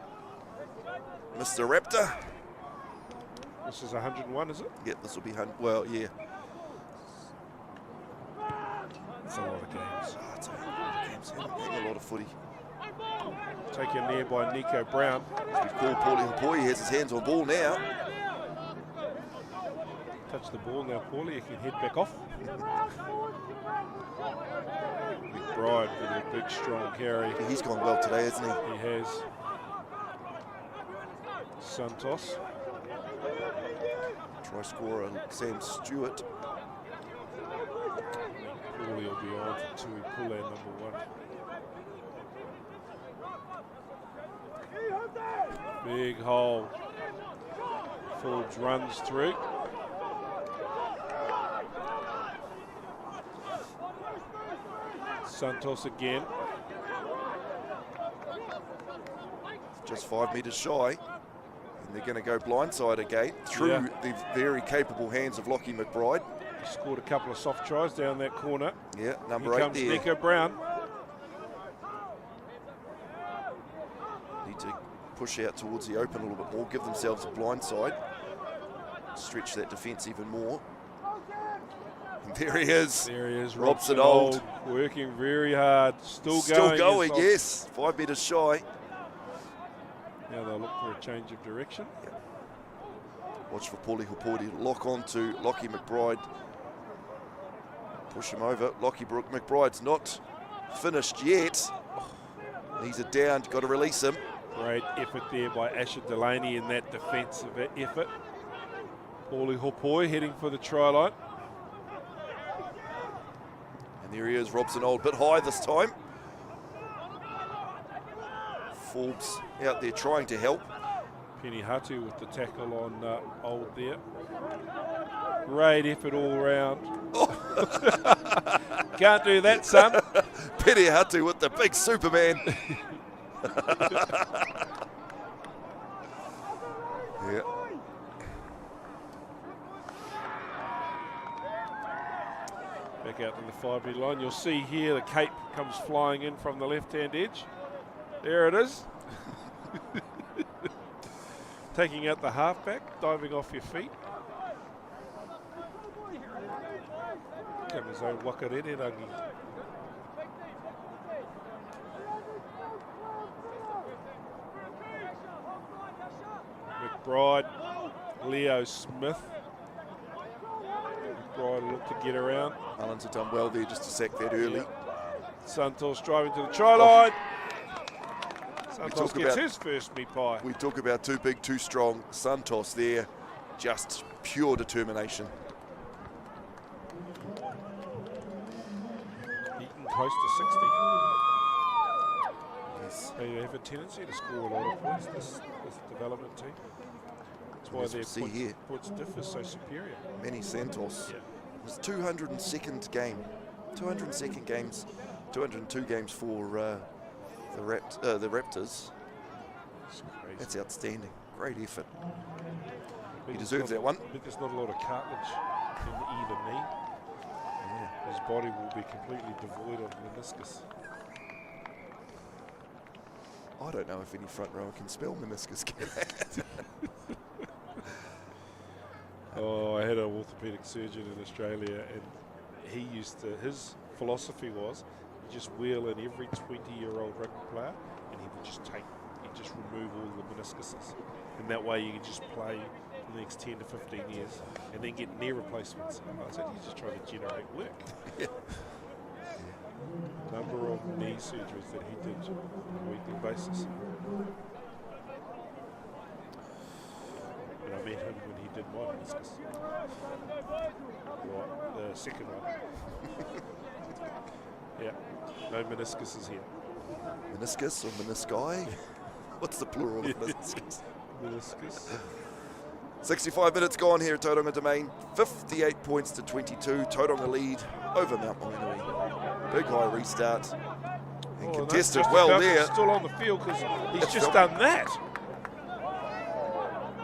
Mr. Raptor.
This is 101, is it?
Yeah, this will be, well, yeah.
It's a lot of games.
Oh, it's a lot of games. A lot of footy.
Taken there by Nico Brown.
As we call Paulie Hopoi, he has his hands on ball now.
Touch the ball now, Paulie. You can head back off. McBride with a big, strong carry.
He's gone well today, hasn't he?
He has. Santos.
Try scorer Sam Stewart.
Paulie will be on for Tui Pule, number 1. Big hole. Forbes runs through. Santos again.
Just 5 metres shy. And they're going to go blindside again through the very capable hands of Lockie McBride.
Scored a couple of soft tries down that corner.
Yeah, number
Here
8
comes
there.
Nico Brown.
Need to push out towards the open a little bit more, give themselves a blindside, stretch that defence even more. And there he is.
There he is,
Robson Old.
Working very hard. Still
Still
going.
yes. 5 metres shy.
Now they'll look for a change of direction.
Watch for Paulie Hopoi to lock on to Lockie McBride. Push him over. Lockie McBride's not finished yet. He's a down, got to release him.
Great effort there by Asher Delaney in that defensive effort. Paulie Hopoi heading for the try line.
And there he is, Robson Old, bit high this time. Forbes out there trying to help.
Penny Hatu with the tackle on Old there. Great effort all round. Can't do that, son.
Penny Hatu with the big Superman. Yeah.
Back out to the 5-metre line. You'll see here the cape comes flying in from the left-hand edge. There it is. Taking out the halfback, diving off your feet. Comes own Wakarere Rangi. McBride, Leo Smith. McBride will look to get around.
Mullins have done well there just to sack that early.
Santos driving to the try line. Santos gets his first meat pie.
We talk about too big, too strong. Santos there, just pure determination.
Eaton close to 60.
Yes.
They have a tendency to score a lot of points, this development team. That's why their points differ so superior.
Manny Santos.
Yeah.
It was 202nd game. 202nd games. 202 games for the Raptors. That's outstanding. Great effort. He deserves that one.
But there's not a lot of cartilage in either knee.
Yeah.
His body will be completely devoid of meniscus.
I don't know if any front rower can spell meniscus.
Oh, I had an orthopedic surgeon in Australia, and he used to, his philosophy was, you just wheel in every 20-year-old rugby player, and he would he'd just remove all the meniscuses. And that way you could just play for the next 10 to 15 years, and then get knee replacements. And I said, he's just trying to generate work.
Yeah.
Number of knee surgeries that he did on a weekly basis. And I met him when he did my meniscus. Right, the second one. Yeah, no meniscuses here.
Meniscus or menisci? What's the plural of meniscus?
Meniscus.
65 minutes gone here at Tauranga Domain. 58 points to 22. Tauranga lead over Mt Maunganui. Big high restart. And contested well there.
Still on the field because he's just done that.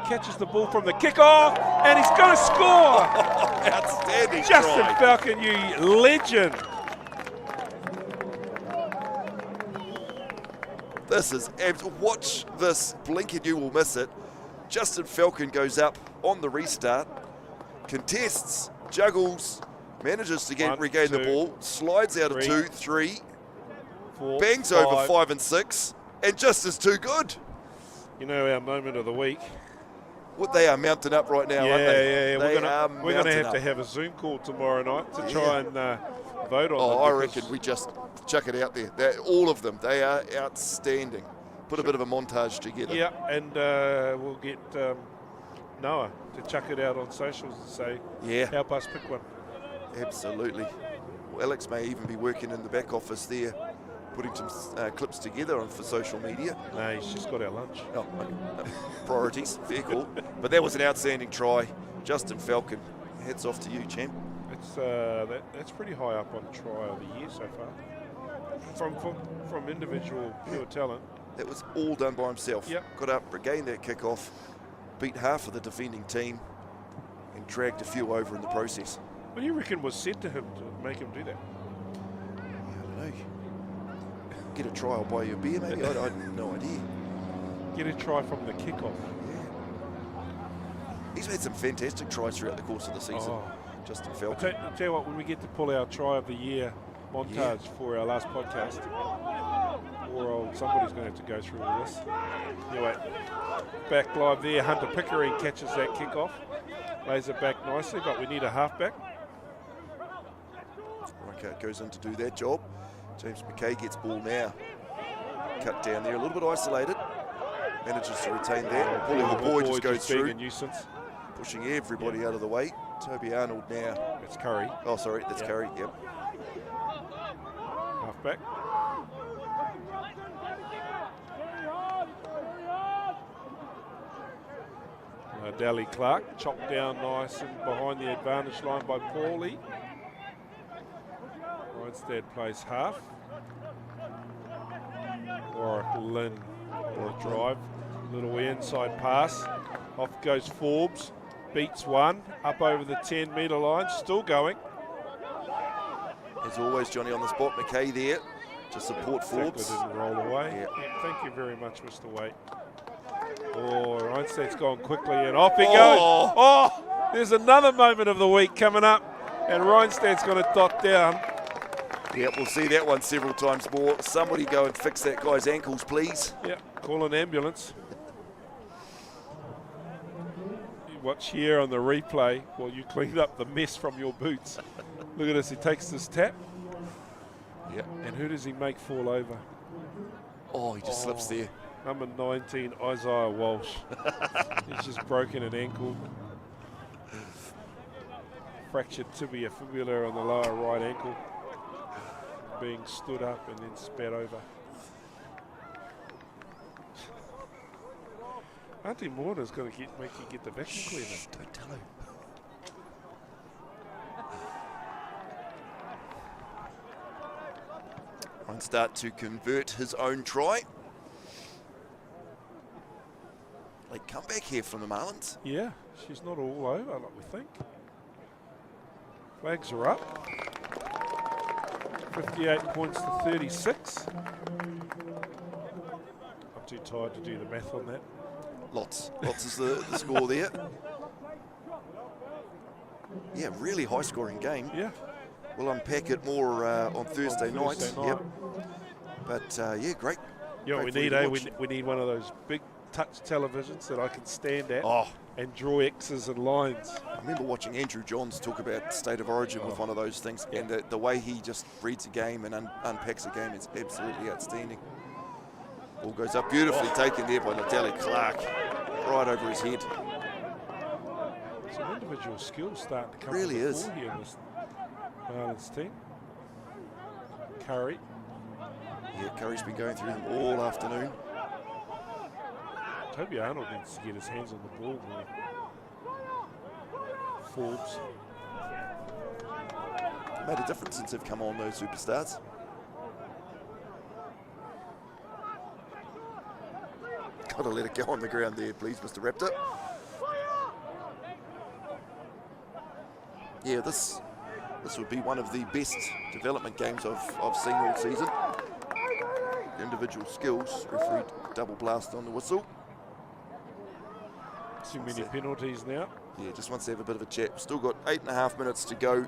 Catches the ball from the kickoff and he's going to score.
Outstanding
Justin
try.
Falcon, you legend.
This is, watch this, blink and you will miss it. Justin Falcon goes up on the restart, contests, juggles, manages to regain the ball, slides out of 2, 3,
4,
bangs
5.
over 5 and 6, and just is too good.
You know our moment of the week.
What they are mounting up right now, aren't they?
Yeah. We're going to have a Zoom call tomorrow night to try and vote on them.
I reckon we just chuck it out there. All of them, they are outstanding. Put a bit of a montage together.
Yeah, and we'll get Noah to chuck it out on socials and say, help us pick one.
Absolutely. Well, Alex may even be working in the back office there, putting some clips together for social media.
No, he's just got our lunch.
Oh, okay. No. Priorities, fair call. But that was an outstanding try. Justin Falcon, hats off to you, champ.
That's pretty high up on try of the year so far. From individual pure talent.
That was all done by himself.
Yep.
Got up, regained that kickoff, beat half of the defending team, and dragged a few over in the process.
What do you reckon was said to him to make him do that?
I don't know. Get a try, I'll buy you a beer, maybe? I have no idea.
Get a try from the kickoff.
Yeah. He's made some fantastic tries throughout the course of the season. Justin Falcon.
I'll tell you what, when we get to pull our try of the year montage for our last podcast, somebody's going to have to go through all this. Anyway, back live there. Hunter Pickering catches that kickoff. Lays it back nicely, but we need a halfback.
Reichert goes in to do that job. James McKay gets ball now. Cut down there, a little bit isolated. Manages to retain that. Paulie Hauboy just goes through.
A nuisance.
Pushing everybody out of the way. Toby Arnold now.
It's Curry.
Oh, sorry, that's Curry, yep.
Halfback. Dally Clark chopped down nice and behind the advantage line by Paulie. Reinstead plays half. Warwick Lynn for a drive. Little inside pass. Off goes Forbes. Beats one. Up over the 10-metre line. Still going.
As always, Johnny on the spot. McKay there to support Forbes.
Didn't roll away.
Yep.
Yeah, thank you very much, Mr. Waite. Oh, Reinstedt's gone quickly and off he goes. Oh, there's another moment of the week coming up, and Reinstedt's going to dot down.
Yeah, we'll see that one several times more. Somebody go and fix that guy's ankles, please.
Yeah, call an ambulance. You watch here on the replay while you clean up the mess from your boots. Look at this, he takes this tap.
Yeah.
And who does he make fall over?
Oh, he just slips there.
Number 19, Isaiah Walsh. He's just broken an ankle. Fractured tibia fibula on the lower right ankle. Being stood up and then spat over. Auntie Morna's going to make you get the vacuum cleaner.
Don't tell him. One start to convert his own try. Late comeback here from the Marlins.
Yeah, she's not all over like we think. Flags are up. 58 points to 36. I'm too tired to do the math on that.
Lots is the score there. Yeah, really high scoring game.
Yeah.
We'll unpack it more on Thursday night. Yep. But yeah, great.
You know what we
great
need, we need one of those big touch televisions that I can stand at
Oh,
and draw X's and lines.
I remember watching Andrew Johns talk about State of Origin with one of those things, and the way he just reads a game and unpacks a game is absolutely outstanding. Ball goes up, beautifully taken there by Natalie Clark, right over his head.
Some individual skills starting to come
Really
to the
is.
fore here in this Marlins team. Curry.
Yeah, Curry's been going through them all afternoon.
Toby Arnold needs to get his hands on the ball more. Forbes.
Made a difference since they've come on, those superstars. Got to let it go on the ground there, please, Mr. Raptor. Yeah, this would be one of the best development games I've seen all season. Individual skills, referee double blast on the whistle.
Too many penalties now.
Yeah, just wants to have a bit of a chat. Still got 8.5 minutes to go.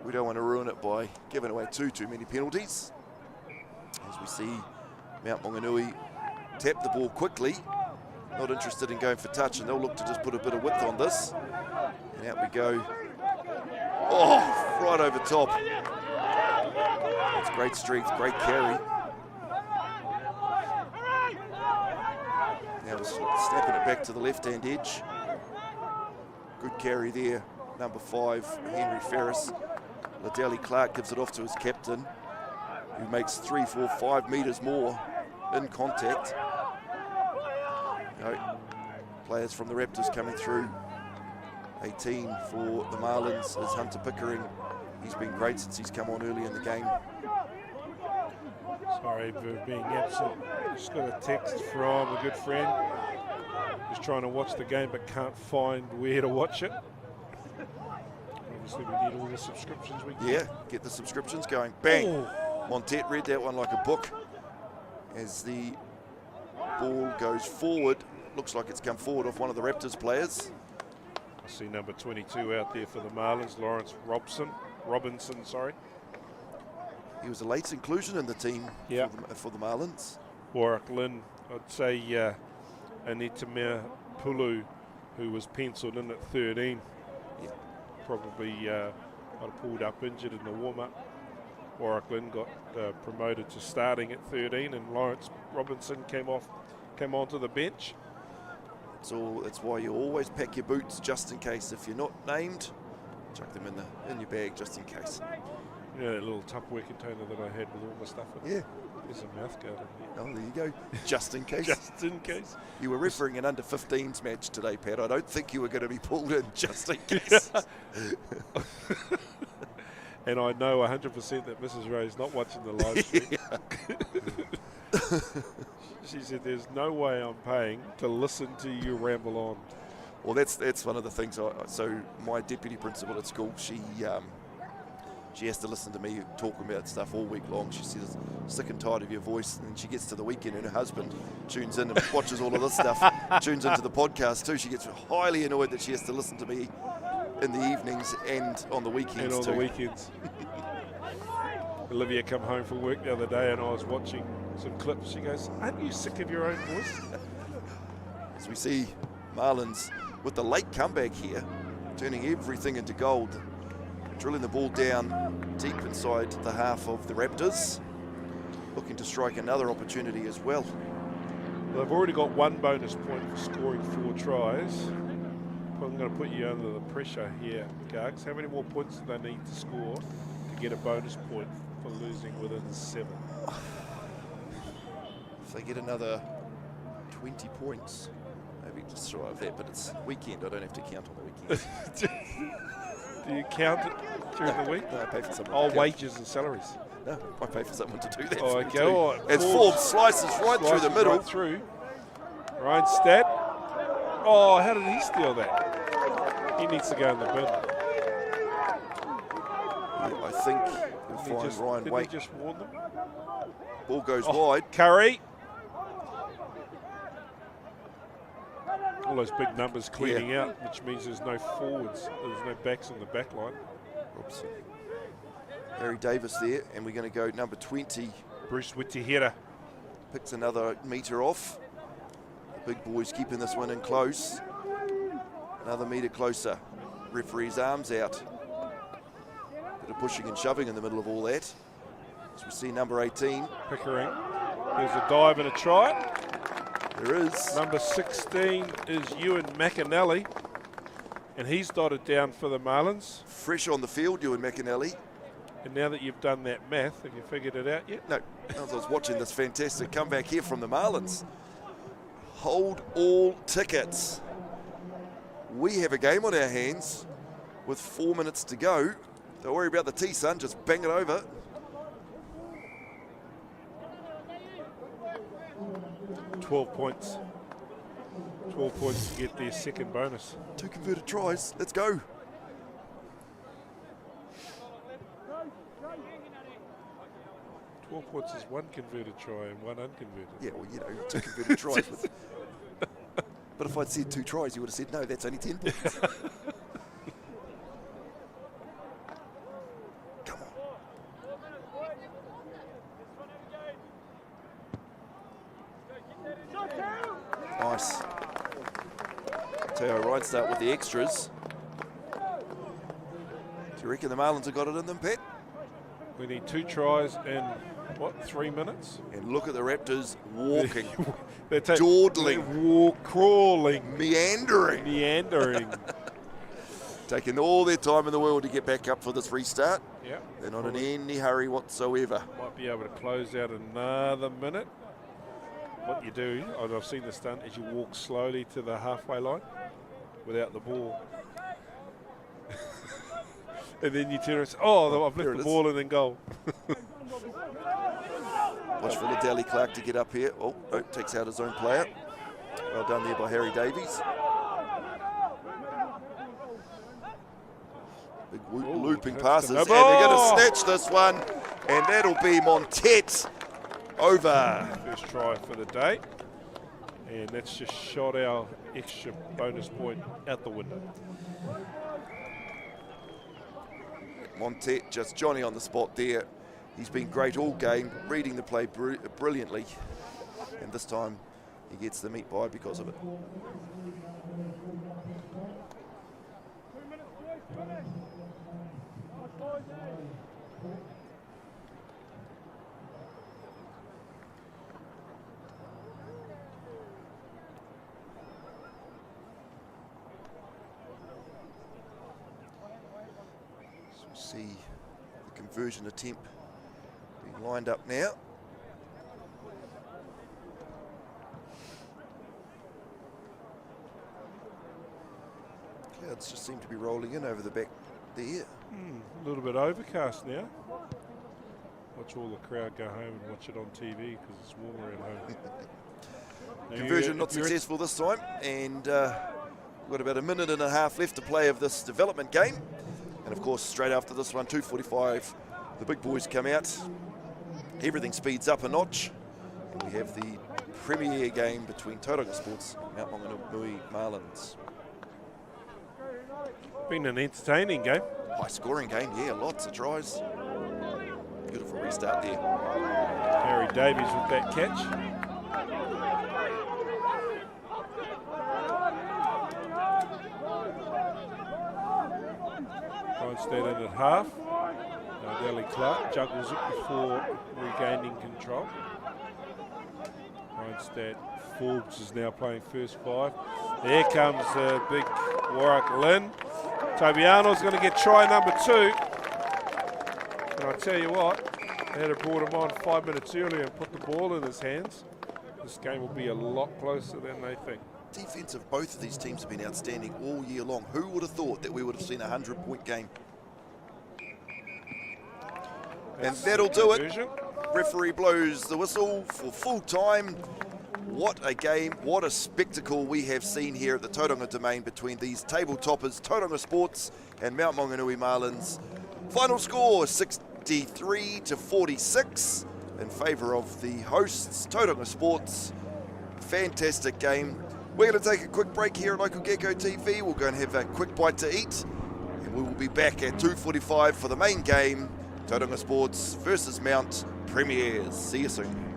We don't want to ruin it by giving away too many penalties. As we see Mt Maunganui tap the ball quickly. Not interested in going for touch, and they'll look to just put a bit of width on this. And out we go. Oh, right over top. That's great strength, great carry. Now snapping it back to the left-hand edge. Good carry there. Number 5, Henry Ferris. Liddell Clark gives it off to his captain, who makes 3, 4, 5 metres more in contact. No, players from the Raptors coming through. 18 for the Marlins is Hunter Pickering. He's been great since he's come on early in the game.
Sorry for being absent. Just got a text from a good friend who's trying to watch the game but can't find where to watch it. Obviously, we need all the subscriptions we can.
Yeah, get the subscriptions going. Bang!
Oh.
Montet read that one like a book. As the ball goes forward, looks like it's come forward off one of the Raptors players.
I see number 22 out there for the Marlins, Lawrence Robinson, sorry.
He was a late inclusion in the team for the Marlins.
Warwick Lynn, I'd say Anitamea Pulu, who was penciled in at 13.
Yeah.
Probably got pulled up injured in the warm-up. Warwick Lynn got promoted to starting at 13, and Lawrence Robinson came onto the bench.
That's why you always pack your boots just in case. If you're not named, chuck them in your bag just in case.
You know that little Tupperware container that I had with all the stuff in it?
Yeah.
There's a mouth guard in
Oh, there you go. Just in case.
Just in case.
You were refereeing an under-15s match today, Pat. I don't think you were going to be pulled in just in case.
And I know 100% that Mrs. Ray's not watching the live stream. She said, "There's no way I'm paying to listen to you ramble on."
Well, that's one of the things. So my deputy principal at school, she has to listen to me talking about stuff all week long. She says, "Sick and tired of your voice." And then she gets to the weekend and her husband tunes in and watches all of this stuff, tunes into the podcast too. She gets highly annoyed that she has to listen to me in the evenings and on the weekends
the weekends. Olivia come home from work the other day and I was watching some clips. She goes, "Aren't you sick of your own voice?"
As we see Marlins with the late comeback here, turning everything into gold, drilling the ball down deep inside the half of the Raptors. looking to strike another opportunity as well.
They've already got 1 bonus point for scoring 4 tries. I'm going to put you under the pressure here, Gargs. How many more points do they need to score to get a bonus point for losing within 7?
If they get another 20 points, maybe just shy of that, but it's weekend. I don't have to count on the weekend.
Do you count it during the week?
No, I pay for someone.
Oh, wages and salaries.
No, I pay for someone to do that.
Oh, okay. All right.
It's Forbes slices right through the middle.
Right through. Ryan Stat. Oh, how did he steal that? He needs to go in the bin.
Yeah, I think you'll find Ryan Waite.
Did he just warn them?
Ball goes wide.
Curry. All those big numbers cleaning out, which means there's no forwards. There's no backs on the back line.
Oops. Harry Davis there, and we're going to go number 20.
Bruce Witihira.
Picks another metre off. The big boys keeping this one in close. Another metre closer. Referee's arms out. Bit of pushing and shoving in the middle of all that. As we see number 18.
Pickering. There's a dive and a try.
There is.
Number 16 is Ewan McAnally. And he's dotted down for the Marlins.
Fresh on the field, Ewan McAnally.
And now that you've done that math, have you figured it out yet?
No, as I was watching this fantastic comeback here from the Marlins. Hold all tickets. We have a game on our hands with 4 minutes to go. Don't worry about the tee, son, just bang it over.
$12 points. 12 points to get their second bonus.
2 converted tries, let's go.
Points is 1 converted try and 1 unconverted.
Yeah, well, you know, 2 converted tries. But if I'd said 2 tries, you would have said, no, that's only 10 points. Come on. Nice. Teo Ryan start with the extras. Do you reckon the Marlins have got it in them, Pat?
We need 2 tries in, 3 minutes?
And look at the Raptors walking,
they're
dawdling,
crawling,
meandering. Taking all their time in the world to get back up for this restart.
Yeah.
They're not in any hurry whatsoever.
Might be able to close out another minute. What you do, I've seen this done, is you walk slowly to the halfway line without the ball. And then you turn and say, oh, I've left the ball and then goal.
Watch for Liddell Clark to get up here. Oh, no, takes out his own player. Well done there by Harry Davies. Big looping passes, and they're going to snatch this one, and that'll be Montet over.
First try for the day, and that's just shot our extra bonus point out the window.
Montet, just Johnny on the spot there. He's been great all game, reading the play brilliantly, and this time he gets the meat pie because of it. So we'll see the conversion attempt being lined up now. Clouds just seem to be rolling in over the back there.
A little bit overcast now. Watch all the crowd go home and watch it on TV because it's warmer at home.
Conversion not successful this time, and we've got about a minute and a half left to play of this development game. And of course, straight after this one, 2:45, the big boys come out. Everything speeds up a notch, and we have the premier game between Tauranga Sports and Mt Maunganui Marlins.
Been an entertaining game.
High scoring game, yeah, lots of tries. Beautiful restart there.
Harry Davies with that catch. Try and stay in at half. Lily Clark juggles it before regaining control. Finds that Forbes is now playing first 5. There comes big Warwick Lynn. Tobiano's going to get try number 2. And I tell you what, they'd have brought him on 5 minutes earlier and put the ball in his hands. This game will be a lot closer than they think.
Defense of both of these teams have been outstanding all year long. Who would have thought that we would have seen a 100-point game? And that'll do it. Referee blows the whistle for full time. What a game, what a spectacle we have seen here at the Tauranga Domain between these table toppers, Tauranga Sports and Mt Maunganui Marlins. Final score 63-46 in favour of the hosts, Tauranga Sports. Fantastic game. We're going to take a quick break here at Local Gecko TV. We'll go and have a quick bite to eat. And we will be back at 2:45 for the main game. Tauranga Sports versus Mount Premiers. See you soon.